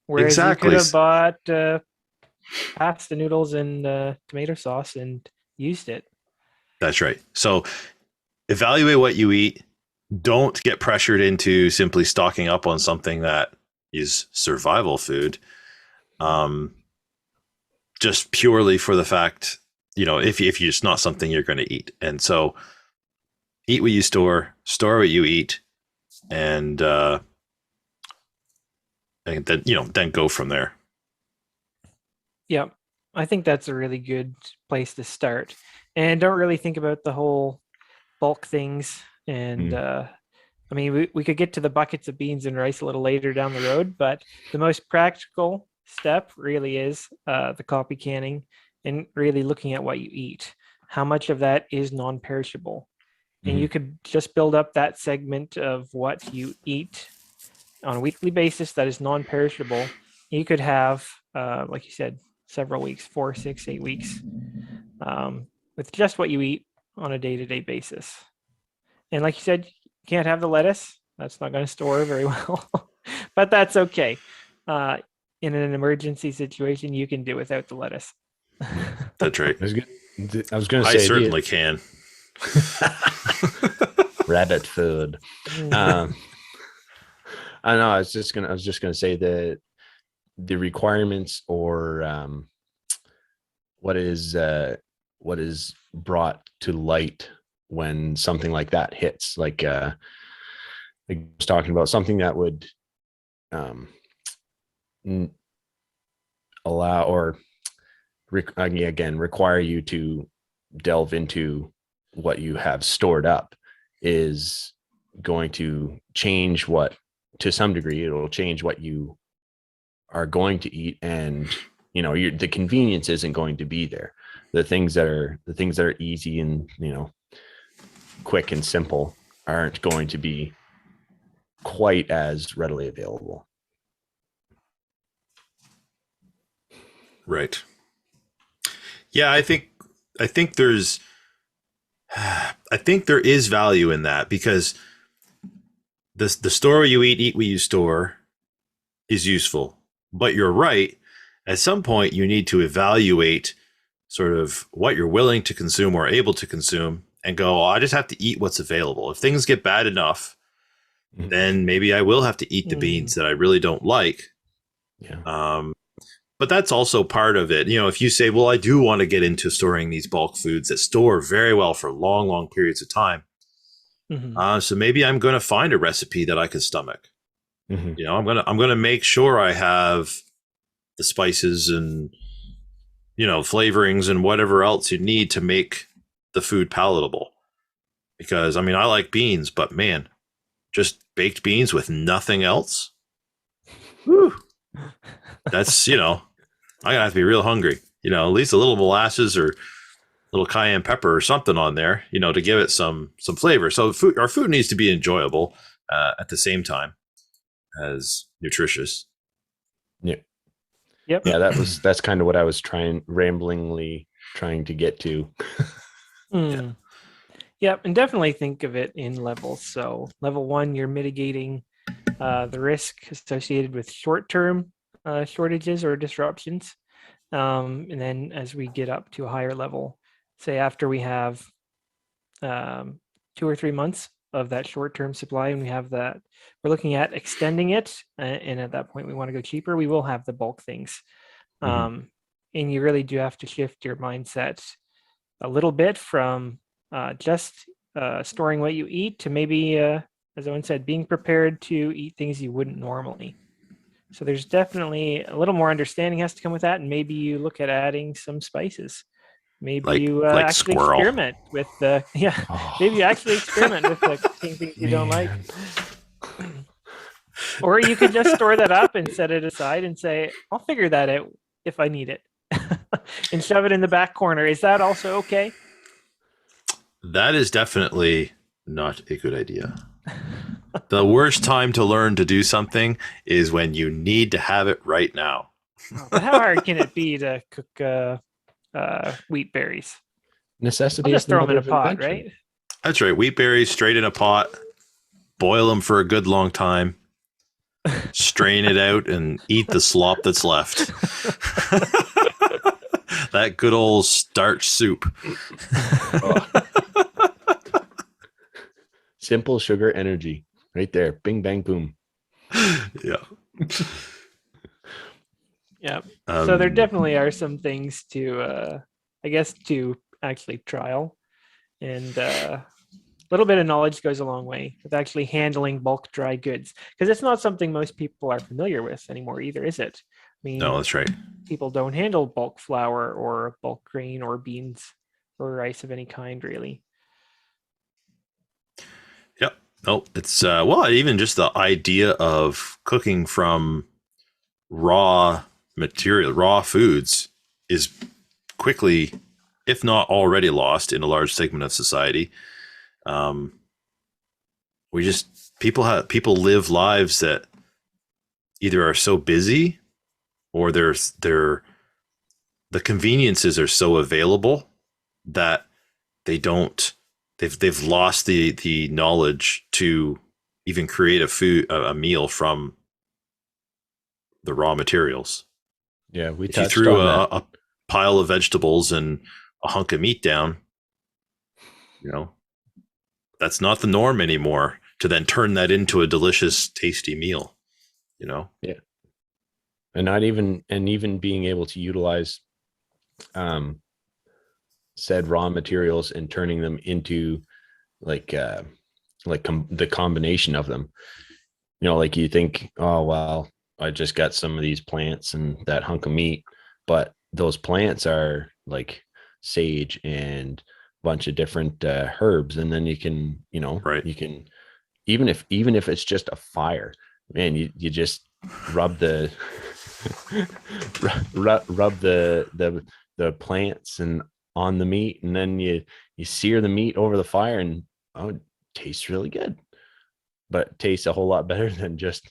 Whereas exactly. You could have bought pasta noodles and tomato sauce and used it. That's right. So evaluate what you eat. Don't get pressured into simply stocking up on something that is survival food. Just purely for the fact, if it's not something you're going to eat. And so eat what you store what you eat, and then, then go from there. Yeah, I think that's a really good place to start. And don't really think about the whole bulk things. And we could get to the buckets of beans and rice a little later down the road, but the most practical step really is the copy canning, and really looking at what you eat. How much of that is non-perishable? And you could just build up that segment of what you eat on a weekly basis that is non-perishable. You could have, like you said, several weeks, 4, 6, 8 weeks, with just what you eat on a day-to-day basis. And like you said, you can't have the lettuce. That's not going to store very well, but that's okay. In an emergency situation, you can do without the lettuce. That's right. I was going to say, I certainly can. Rabbit food. I know. I was just gonna say that the requirements, or what is brought to light when something like that hits, like I was talking about, something that would allow, or again require you to delve into what you have stored up, is going to change to some degree, it'll change what you are going to eat. And the convenience isn't going to be there. The things that are easy and quick and simple aren't going to be quite as readily available. Right. Yeah, I think there is value in that, because the store you eat what you store is useful. But you're right. At some point, you need to evaluate sort of what you're willing to consume or able to consume, and go, I just have to eat what's available. If things get bad enough, then maybe I will have to eat the beans that I really don't like. Yeah. But that's also part of it. If you say, well, I do want to get into storing these bulk foods that store very well for long, long periods of time. So maybe I'm going to find a recipe that I can stomach. I'm going to make sure I have the spices and, flavorings and whatever else you need to make the food palatable. because I mean, I like beans, but man, just baked beans with nothing else. Whew. That's, I'm gonna have to be real hungry. At least a little molasses or little cayenne pepper or something on there, to give it some flavor. So our food needs to be enjoyable at the same time as nutritious. Yeah. Yep. Yeah, that's kind of what I was ramblingly trying to get to. Yeah. Yep, and definitely think of it in levels. So level 1, you're mitigating the risk associated with short-term shortages or disruptions. And then as we get up to a higher level, say after we have 2 or 3 months of that short-term supply, and we have that, we're looking at extending it, and at that point we want to go cheaper, we will have the bulk things. And you really do have to shift your mindset a little bit from just storing what you eat to maybe, as Owen said, being prepared to eat things you wouldn't normally. So there's definitely a little more understanding has to come with that, and maybe you look at adding some spices. Maybe you like actually squirrel. experiment with the maybe you actually experiment with the cooking things you don't like. Or you could just store that up and set it aside and say, I'll figure that out if I need it. And shove it in the back corner. Is that also okay? That is definitely not a good idea. The worst time to learn to do something is when you need to have it right now. But how hard can it be to cook wheat berries? Necessity I'll just is the throw them in a mother of pot, invention. right? That's right. Wheat berries straight in a pot, boil them for a good long time, strain it out, and eat the slop that's left. That good old starch soup. Simple sugar energy right there. Bing, bang, boom. Yeah. Yeah. So there definitely are some things to, I guess, to actually trial. And a little bit of knowledge goes a long way with actually handling bulk dry goods, because it's not something most people are familiar with anymore either, is it? I mean, No, that's right. people don't handle bulk flour or bulk grain or beans or rice of any kind, really. Yep. No, it's well, even just the idea of cooking from raw material, raw foods is quickly, if not already lost in a large segment of society. People live lives that either are so busy or the conveniences are so available that they've lost the knowledge to even create a meal from the raw materials. Yeah, if you threw a pile of vegetables and a hunk of meat down, that's not the norm anymore, to then turn that into a delicious, tasty meal, Yeah. And even being able to utilize said raw materials and turning them into the combination of them. Like you think, oh, well, I just got some of these plants and that hunk of meat, but those plants are like sage and a bunch of different herbs. And then you can, right. you can, even if it's just a fire, man, you just rub the rub the plants and on the meat, and then you sear the meat over the fire, and it tastes really good, but tastes a whole lot better than just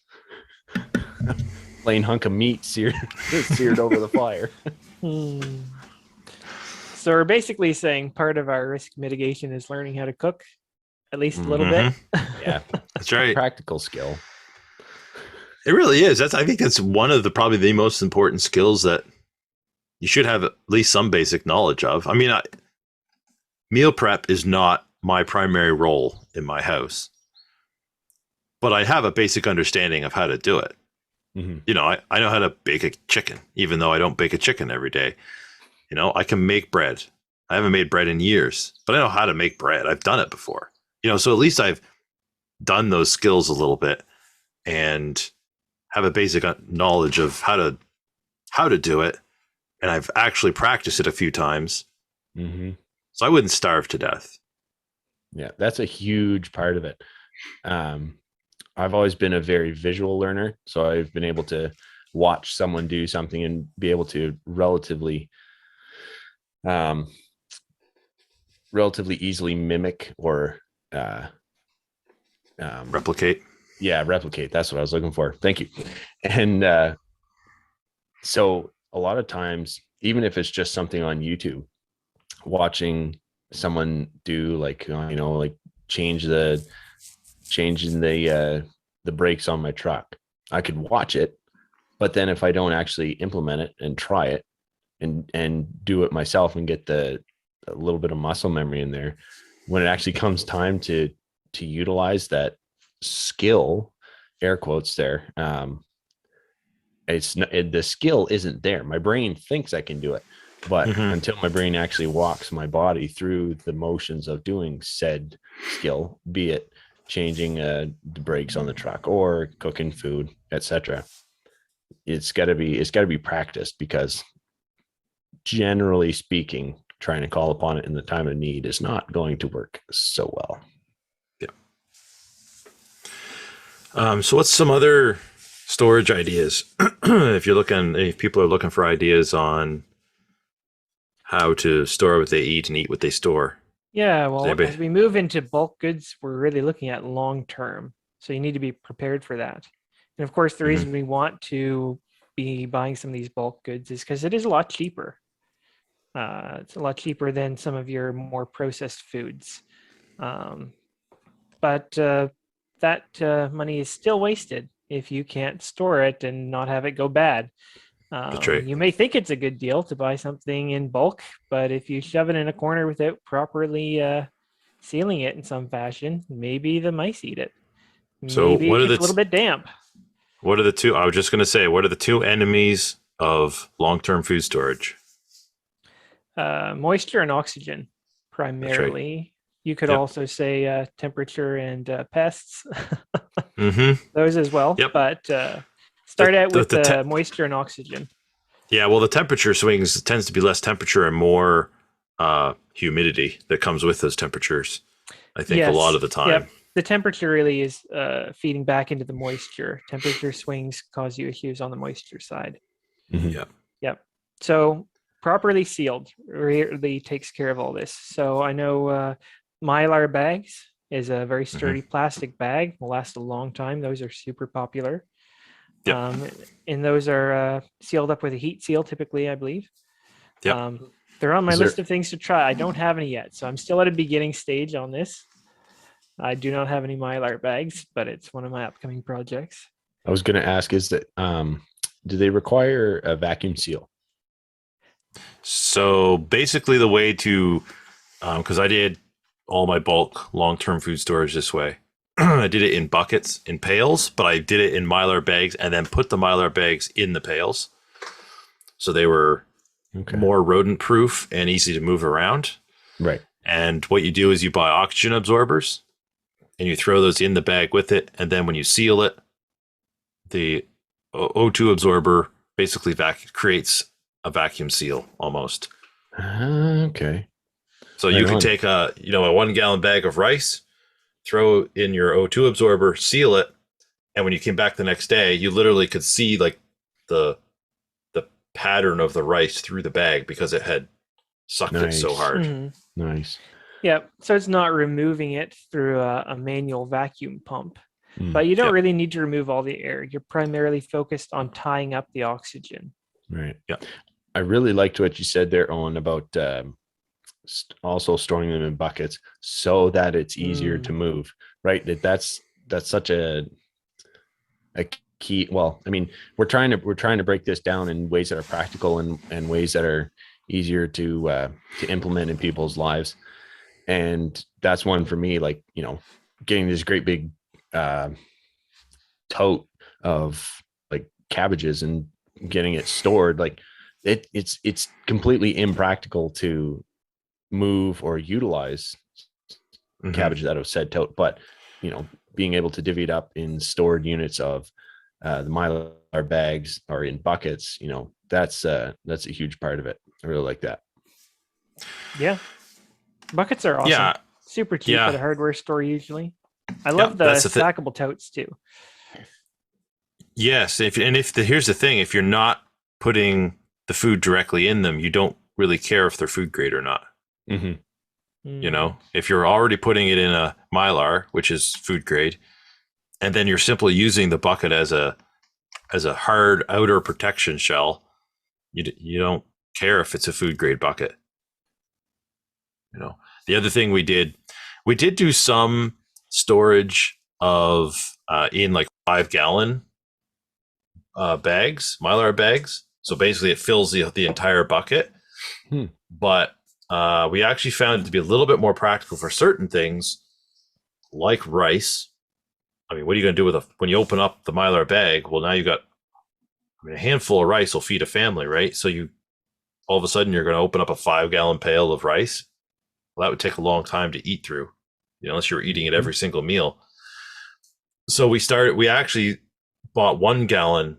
plain hunk of meat seared over the fire. So we're basically saying part of our risk mitigation is learning how to cook, at least a little bit. Yeah, that's right. Practical skill. It really is. I think that's one of probably the most important skills that you should have at least some basic knowledge of. I mean, meal prep is not my primary role in my house, but I have a basic understanding of how to do it. Mm-hmm. I know how to bake a chicken, even though I don't bake a chicken every day. I can make bread. I haven't made bread in years, but I know how to make bread. I've done it before. So at least I've done those skills a little bit and have a basic knowledge of how to do it. And I've actually practiced it a few times. Mm-hmm. So I wouldn't starve to death. Yeah, that's a huge part of it. I've always been a very visual learner, so I've been able to watch someone do something and be able to um, relatively easily mimic or uh, Replicate. yeah, replicate. That's what I was looking for. Thank you. And so a lot of times, even if it's just something on YouTube, watching someone do like like change the changing the brakes on my truck, I could watch it, but then if I don't actually implement it and try it and do it myself and get a little bit of muscle memory in there, when it actually comes time to utilize that skill, air quotes there, the skill isn't there. My brain thinks I can do it, but until my brain actually walks my body through the motions of doing said skill, be it changing the brakes on the truck or cooking food, etc., it's got to be practiced, because generally speaking, trying to call upon it in the time of need is not going to work so well. So what's some other storage ideas? If people are looking for ideas on how to store what they eat and eat what they store. Yeah, well, Anybody? as we move into bulk goods, we're really looking at long term. So you need to be prepared for that. And of course, the reason we want to be buying some of these bulk goods is because it is a lot cheaper. It's a lot cheaper than some of your more processed foods. But that money is still wasted if you can't store it and not have it go bad. That's right. You may think it's a good deal to buy something in bulk, but if you shove it in a corner without properly sealing it in some fashion, maybe the mice eat it. So Maybe it gets a little bit damp. What are the two? I was just going to say, what are the two enemies of long-term food storage? Moisture and oxygen, primarily. Right. You could also say temperature and pests. Those as well. Yep. But start out with the moisture and oxygen. Yeah, well, the temperature swings tends to be less temperature and more humidity that comes with those temperatures. I think a lot of the time. Yep. The temperature really is feeding back into the moisture. Temperature swings cause you issues on the moisture side. Yep. So properly sealed really takes care of all this. So I know Mylar bags is a very sturdy plastic bag. Will last a long time. Those are super popular. Yep. And those are sealed up with a heat seal, typically, I believe. Yep. They're on my list of things to try. I don't have any yet, so I'm still at a beginning stage on this. I do not have any Mylar bags, but it's one of my upcoming projects. I was going to ask, is that do they require a vacuum seal? So basically the way to, because I did all my bulk long-term food storage this way. I did it in buckets, in pails, but I did it in Mylar bags and then put the Mylar bags in the pails. So they were more rodent proof and easy to move around. Right. And what you do is you buy oxygen absorbers and you throw those in the bag with it. And then when you seal it, the O2 absorber basically creates a vacuum seal almost. Okay. So you could take a 1 gallon bag of rice, throw in your O2 absorber, seal it, and when you came back the next day, you literally could see like the pattern of the rice through the bag because it had sucked it so hard. Nice. Yeah. So it's not removing it through a manual vacuum pump, but you don't really need to remove all the air. You're primarily focused on tying up the oxygen. Right. Yeah. I really liked what you said there, Owen, about also storing them in buckets so that it's easier to move. Right. That's such a key. Well, I mean, we're trying to break this down in ways that are practical and ways that are easier to implement in people's lives. And that's one for me, like, getting this great big tote of like cabbages and getting it stored, like it's completely impractical to move or utilize cabbages out of said tote, but being able to divvy it up in stored units of the Mylar bags or in buckets, that's a huge part of it. I really like that. Yeah, buckets are awesome. Yeah, Super cheap Yeah. at a hardware store usually. I Yeah, love the that's the thing. stackable totes too. Yes, here's the thing, if you're not putting the food directly in them, you don't really care if they're food grade or not. Mm-hmm. You know, if you're already putting it in a Mylar, which is food grade, and then you're simply using the bucket as a hard outer protection shell, you don't care if it's a food grade bucket. You know, the other thing we did do some storage of in like 5 gallon bags, Mylar bags. So basically, it fills the entire bucket. But we actually found it to be a little bit more practical for certain things, like rice. I mean, what are you going to do when you open up the Mylar bag? Well, now you got, a handful of rice will feed a family, right? So all of a sudden you're going to open up a 5 gallon pail of rice. Well, that would take a long time to eat through, unless you were eating it every single meal. So we actually bought 1 gallon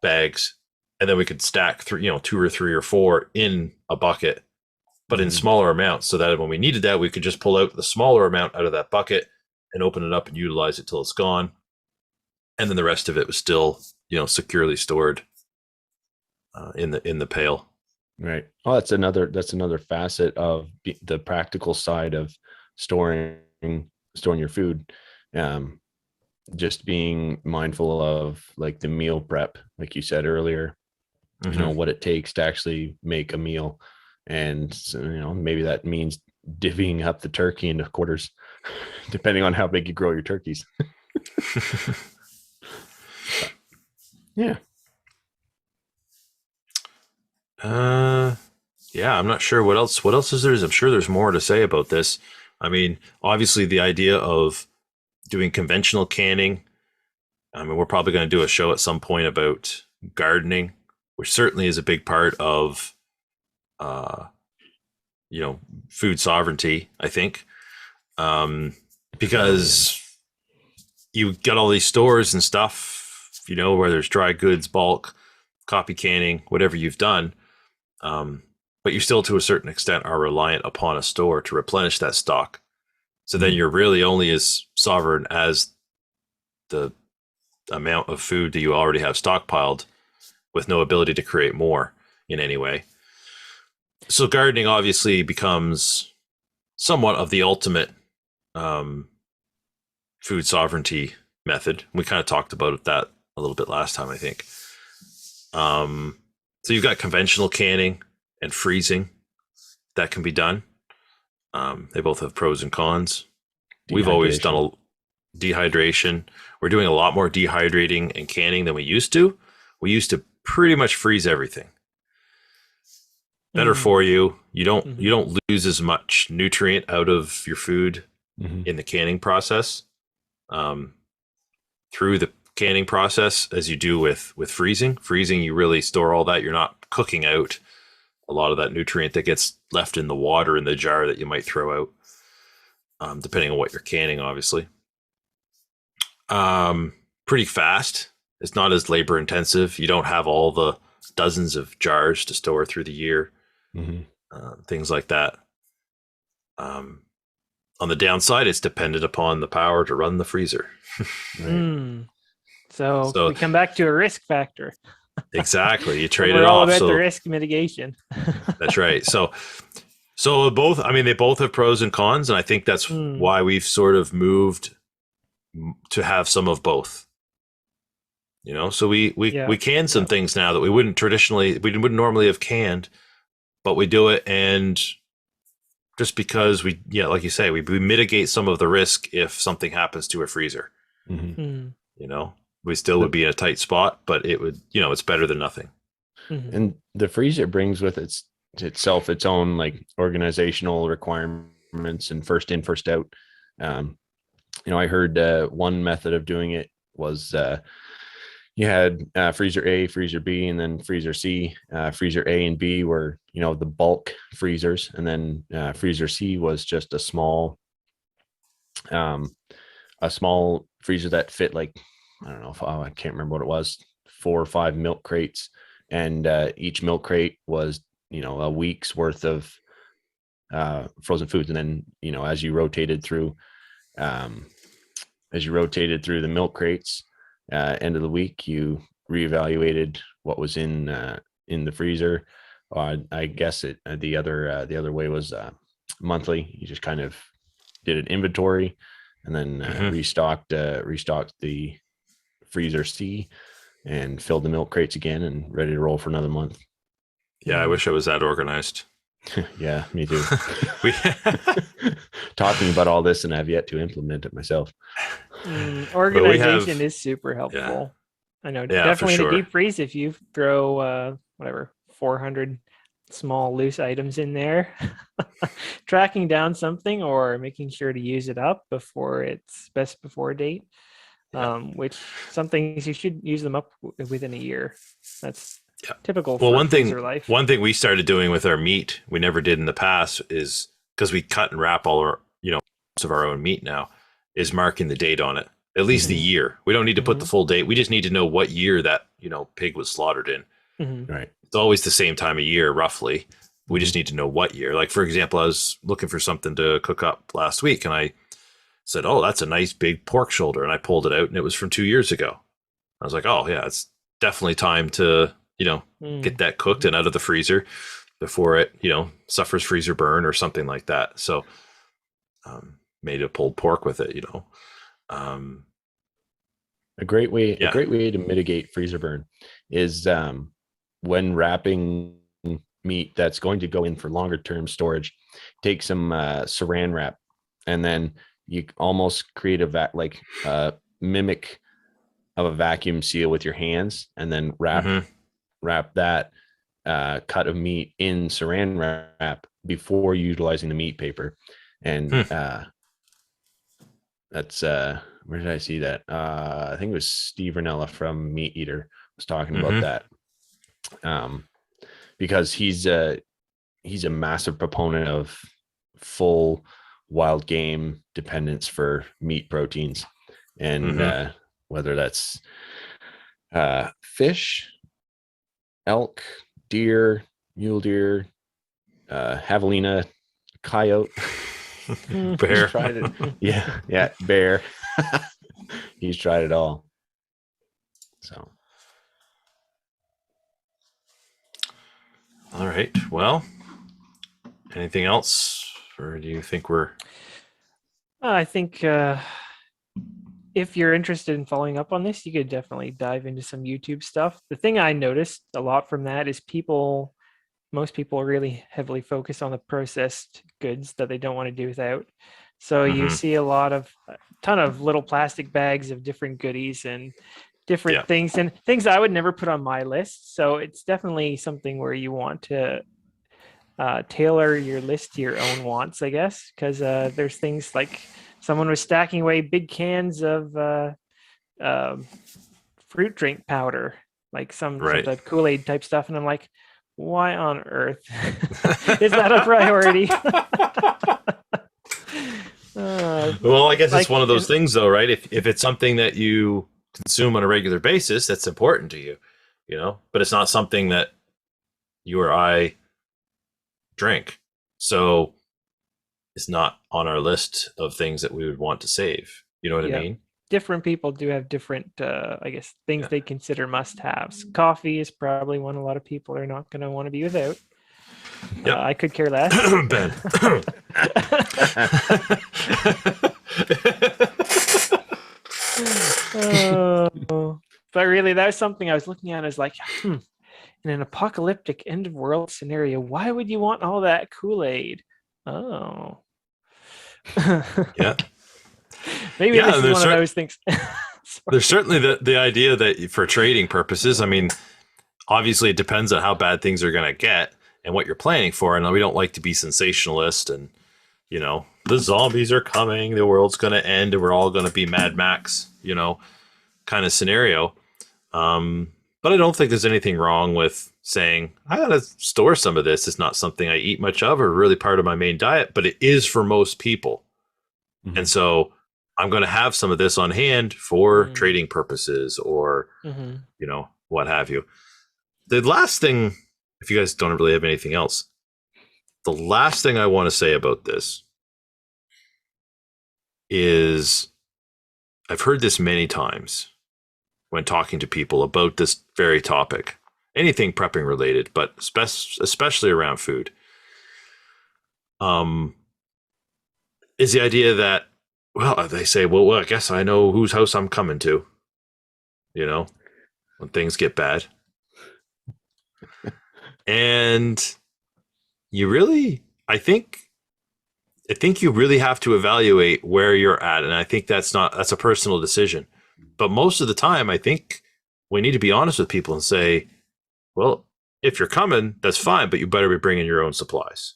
bags, and then we could stack 2 or 3 or 4 in a bucket, but in smaller amounts, so that when we needed that, we could just pull out the smaller amount out of that bucket and open it up and utilize it till it's gone. And then the rest of it was still, securely stored in the pail. Right. Oh, that's another facet of the practical side of storing your food. Just being mindful of like the meal prep, like you said earlier, what it takes to actually make a meal. And maybe that means divvying up the turkey into quarters, depending on how big you grow your turkeys. Yeah. Yeah, I'm not sure what else is there. I'm sure there's more to say about this. I mean, obviously the idea of doing conventional canning. I mean, we're probably going to do a show at some point about gardening, which certainly is a big part of, food sovereignty, I think. Because you got all these stores and stuff, where there's dry goods, bulk, copy canning, whatever you've done. But you still, to a certain extent, are reliant upon a store to replenish that stock. So then you're really only as sovereign as the amount of food that you already have stockpiled, with no ability to create more in any way. So gardening obviously becomes somewhat of the ultimate food sovereignty method. We kind of talked about that a little bit last time, I think. So you've got conventional canning and freezing that can be done. They both have pros and cons. We've always done dehydration. We're doing a lot more dehydrating and canning than we used to. We used to pretty much freeze everything. Better for you. You don't lose as much nutrient out of your food in the canning process, through the canning process, as you do with freezing. Freezing, you really store all that. You're not cooking out a lot of that nutrient that gets left in the water in the jar that you might throw out, depending on what you're canning, obviously. Pretty fast. It's not as labor intensive. You don't have all the dozens of jars to store through the year, things like that. On the downside, it's dependent upon the power to run the freezer. Right. So we come back to a risk factor. Exactly. You trade We're it all off. about So the risk mitigation. that's right. So both, I mean, they both have pros and cons, and I think that's why we've sort of moved to have some of both. So we can some things now that we wouldn't normally have canned, but we do it, and just because like you say, we mitigate some of the risk if something happens to a freezer. We still would be in a tight spot, but it would, it's better than nothing. And the freezer brings with itself its own like organizational requirements and first in, first out. I heard one method of doing it was you had freezer A, freezer B, and then freezer C. Freezer A and B were, the bulk freezers, and then freezer C was just a small freezer that fit like, I don't know, I can't remember what it was, 4 or 5 milk crates, and each milk crate was, a week's worth of frozen foods. And then, as you rotated through the milk crates, end of the week, you reevaluated what was in the freezer. I guess the other way was monthly. You just kind of did an inventory and then restocked the freezer C and filled the milk crates again and ready to roll for another month. Yeah, I wish I was that organized. Yeah, me too. We Talking about all this and I've yet to implement it myself. Organization is super helpful. Yeah. I know, Yeah, definitely for in a sure. deep freeze, if you throw 400 small loose items in there, tracking down something or making sure to use it up before it's best before date, which some things you should use them up within a year. That's typical for freezer life. One thing we started doing with our meat, we never did in the past, is because we cut and wrap all our, most of our own meat now, is marking the date on it, at least the year. We don't need to put the full date. We just need to know what year that, pig was slaughtered in. Right. It's always the same time of year, roughly. We just need to know what year. Like, for example, I was looking for something to cook up last week and I said, oh, that's a nice big pork shoulder. And I pulled it out and it was from 2 years ago. I was like, oh yeah, it's definitely time to, get that cooked and out of the freezer before it, suffers freezer burn or something like that. So, made a pulled pork with it, A great way to mitigate freezer burn is when wrapping meat that's going to go in for longer term storage, take some saran wrap and then you almost create a mimic of a vacuum seal with your hands and then wrap that cut of meat in saran wrap before utilizing the meat paper. And that's where did I see that? I think it was Steve Ranella from Meat Eater was talking about that. Because he's a massive proponent of full wild game dependence for meat proteins, and whether that's fish, elk, deer, mule deer, javelina, coyote, bear. Tried it. Yeah, bear. He's tried it all. So. All right. Well, anything else, or do you think we're? I think if you're interested in following up on this, you could definitely dive into some YouTube stuff. The thing I noticed a lot from that is most people really heavily focus on the processed goods that they don't want to do without. So you see a ton of little plastic bags of different goodies and different things and things I would never put on my list. So it's definitely something where you want to tailor your list to your own wants, I guess, because there's things like someone was stacking away big cans of fruit drink powder, like some type Kool-Aid type stuff. And I'm like, why on earth is that a priority? Well, I guess it's one of those things, though, right? If it's something that you consume on a regular basis, that's important to you, but it's not something that you or I drink. So it's not on our list of things that we would want to save. You know what I mean? Different people do have different, I guess, things they consider must-haves. Coffee is probably one a lot of people are not going to want to be without. I could care less. Ben. But really, that was something I was looking at as like, in an apocalyptic end of world scenario, why would you want all that Kool-Aid? Oh. Yeah. Maybe this is one of those things. There's certainly the idea that for trading purposes, I mean, obviously it depends on how bad things are going to get and what you're planning for. And we don't like to be sensationalist and, the zombies are coming, the world's going to end, and we're all going to be Mad Max, kind of scenario. But I don't think there's anything wrong with saying, I got to store some of this. It's not something I eat much of or really part of my main diet, but it is for most people. And so I'm going to have some of this on hand for trading purposes or, what have you. The last thing, if you guys don't really have anything else, the last thing I want to say about this is I've heard this many times when talking to people about this very topic, anything prepping related, but especially around food. Is the idea that, well, they say, well, I guess I know whose house I'm coming to, when things get bad. And I think you really have to evaluate where you're at. And I think that's a personal decision. But most of the time, I think we need to be honest with people and say, well, if you're coming, that's fine, but you better be bringing your own supplies.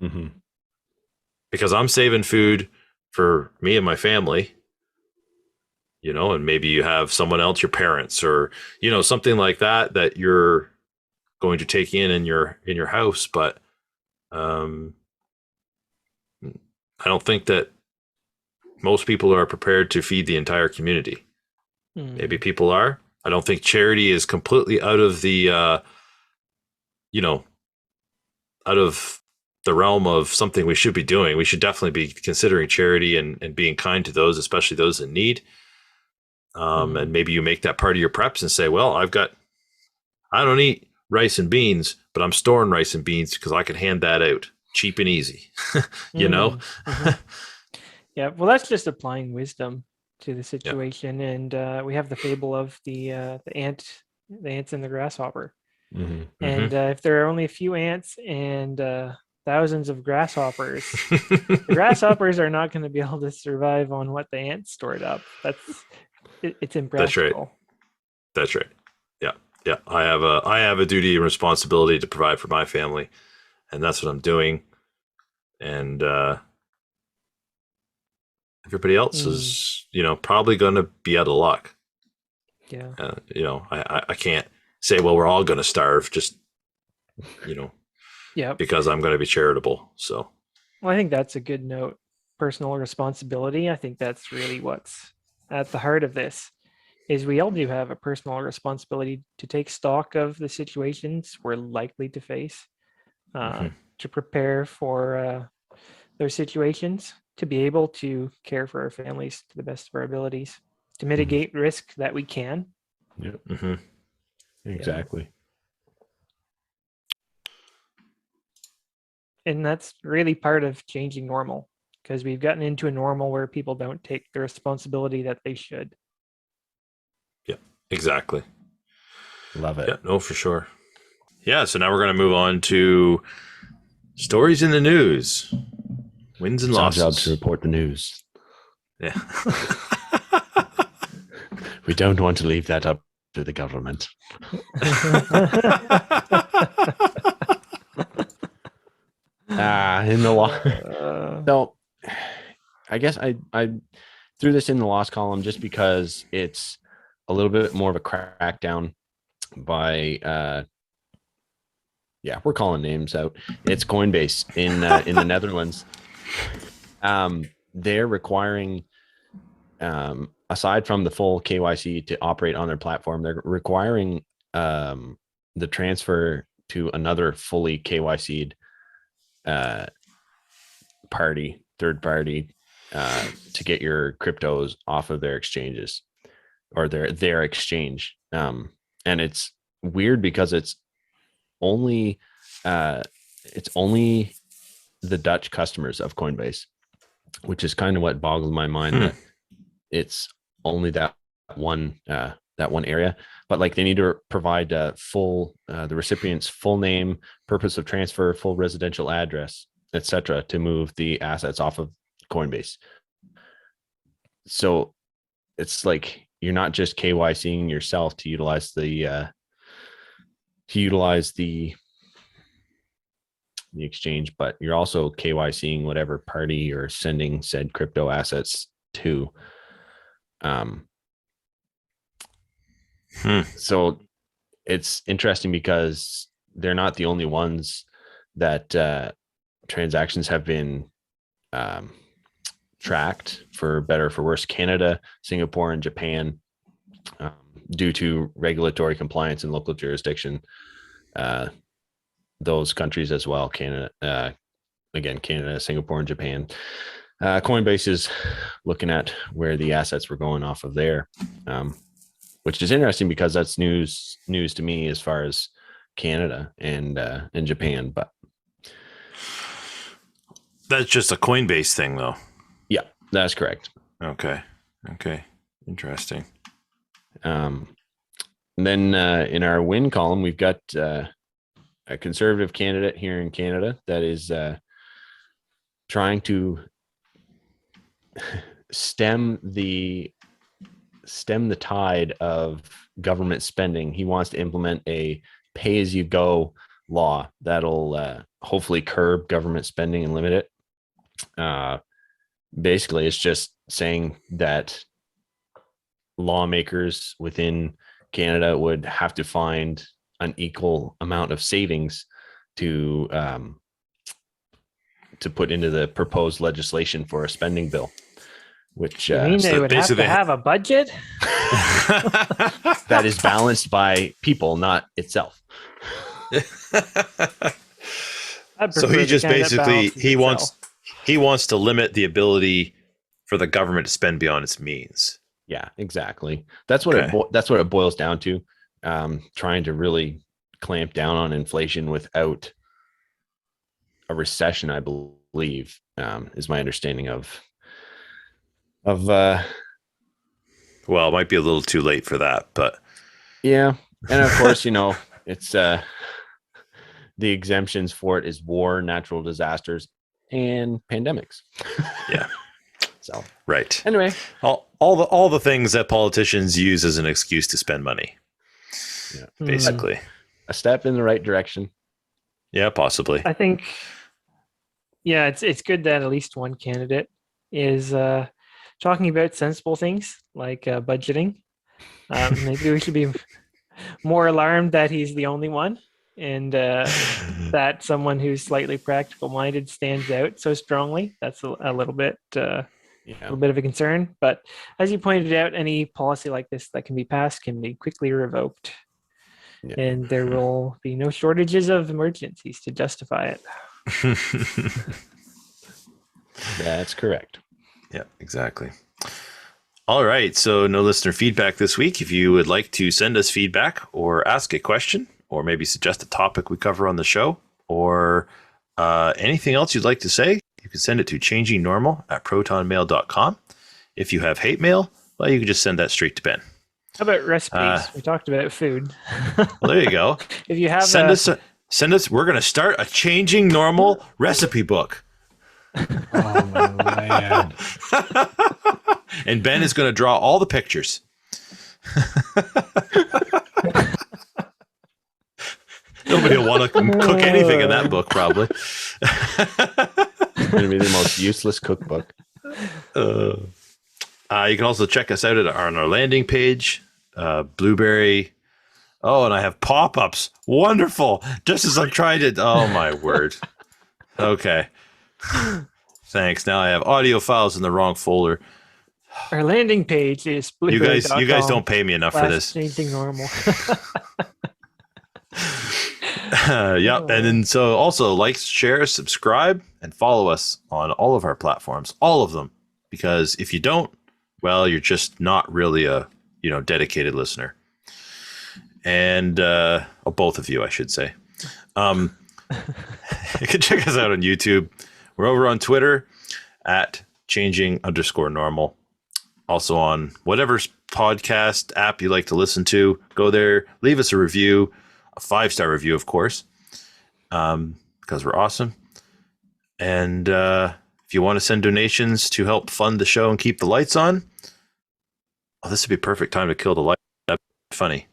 Mm-hmm. Because I'm saving food for me and my family, and maybe you have someone else, your parents, or, something like that you're going to take in your house. But I don't think that most people are prepared to feed the entire community. Maybe people are. I don't think charity is completely out of the, out of the realm of something we should be doing. We should definitely be considering charity and being kind to those, especially those in need. And maybe you make that part of your preps and say, well, I don't eat rice and beans, but I'm storing rice and beans because I can hand that out cheap and easy, Mm-hmm. Yeah, well, that's just applying wisdom to the situation. Yeah. And we have the fable of the ants and the grasshopper. Mm-hmm. And if there are only a few ants and thousands of grasshoppers, the grasshoppers are not going to be able to survive on what the ants stored up. It's impractical. That's right. Yeah. I have a duty and responsibility to provide for my family, and that's what I'm doing. And everybody else is, probably going to be out of luck. Yeah. I can't say, well, we're all going to starve, just, because I'm going to be charitable. So, well, I think that's a good note. Personal responsibility. I think that's really what's at the heart of this. Is we all do have a personal responsibility to take stock of the situations we're likely to face, to prepare for those situations, to be able to care for our families to the best of our abilities, to mitigate risk that we can. Yeah. Exactly. And that's really part of changing normal, because we've gotten into a normal where people don't take the responsibility that they should. Yeah, exactly. Love it. Yeah, no, for sure. Yeah, so now we're going to move on to stories in the news. Wins and it's losses. Our job to report the news. Yeah. We don't want to leave that up to the government. In the law. So I guess I threw this in the loss column just because it's a little bit more of a crackdown by we're calling names out. It's Coinbase in the Netherlands. They're requiring, aside from the full KYC to operate on their platform, they're requiring the transfer to another fully KYC'd third party, to get your cryptos off of their exchanges or their exchange. And it's weird because it's only the Dutch customers of Coinbase, which is kind of what boggles my mind that it's only that one area. But like they need to provide full the recipient's full name, purpose of transfer, full residential address, etc., to move the assets off of Coinbase. So it's like you're not just KYCing yourself to utilize the exchange, but you're also KYCing whatever party you're sending said crypto assets to. So it's interesting because they're not the only ones that transactions have been tracked, for better or for worse. Canada, Singapore, and Japan, due to regulatory compliance and local jurisdiction, those countries as well, Canada, again, Canada, Singapore, and Japan. Coinbase is looking at where the assets were going off of there, which is interesting because that's news to me as far as Canada and Japan. But That's just a Coinbase thing, though. yeah, that's correct. Okay. Interesting. And then in our win column, we've got a conservative candidate here in Canada that is trying to stem the tide of government spending. He wants to implement a pay-as-you-go law that'll hopefully curb government spending and limit it. Basically, it's just saying that lawmakers within Canada would have to find an equal amount of savings to put into the proposed legislation for a spending bill, which You mean they would have to have a budget? that is balanced by people, not itself. So he just basically he wants to limit the ability for the government to spend beyond its means. Yeah, exactly. That's what it boils down to. Trying to really clamp down on inflation without a recession, I believe, is my understanding of. Well, it might be a little too late for that, but yeah, and of course, it's the exemptions for it is war, natural disasters, and pandemics. Yeah. So right. Anyway, all the things that politicians use as an excuse to spend money. Yeah. Basically. A step in the right direction. Yeah, possibly. I think, yeah, it's good that at least one candidate is talking about sensible things like budgeting. Maybe we should be more alarmed that he's the only one, and that someone who's slightly practical minded stands out so strongly. That's a little bit. A little bit of a concern, but as you pointed out, any policy like this that can be passed can be quickly revoked, and there will be no shortages of emergencies to justify it. That's correct. Yeah, exactly. All right, so no listener feedback this week. If you would like to send us feedback or ask a question or maybe suggest a topic we cover on the show or anything else you'd like to say, you can send it to changingnormal@protonmail.com. If you have hate mail, well, you can just send that straight to Ben. How about recipes? We talked about food. Well, there you go. If you have send us. We're going to start a Changing Normal recipe book. Oh man! And Ben is going to draw all the pictures. Nobody will want to cook anything in that book, probably. It's going to be the most useless cookbook. You can also check us out on our landing page, Blueberry. Oh, and I have pop-ups. Wonderful. Just as I'm trying to. Oh, my word. Okay. Thanks. Now I have audio files in the wrong folder. Our landing page is You guys don't pay me enough for this. Changing normal. Yeah, and then so also like, share, subscribe, and follow us on all of our platforms, all of them. Because if you don't, well, you're just not really a dedicated listener. And both of you, I should say. You can check us out on YouTube. We're over on Twitter at @changing_normal. Also on whatever podcast app you like to listen to. Go there, leave us a review, a 5-star review, of course, because we're awesome. And if you want to send donations to help fund the show and keep the lights on, this would be a perfect time to kill the light. That'd be funny.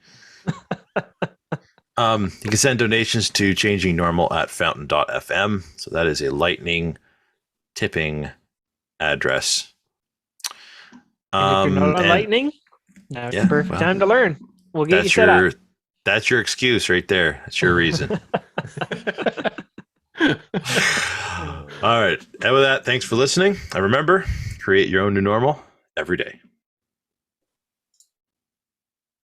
You can send donations to changingnormal@fountain.fm. So that is a lightning tipping address. And if you're not on lightning, now's the perfect time to learn. We'll get you set up. That's your excuse right there. That's your reason. All right. And with that, thanks for listening. And remember, create your own new normal every day.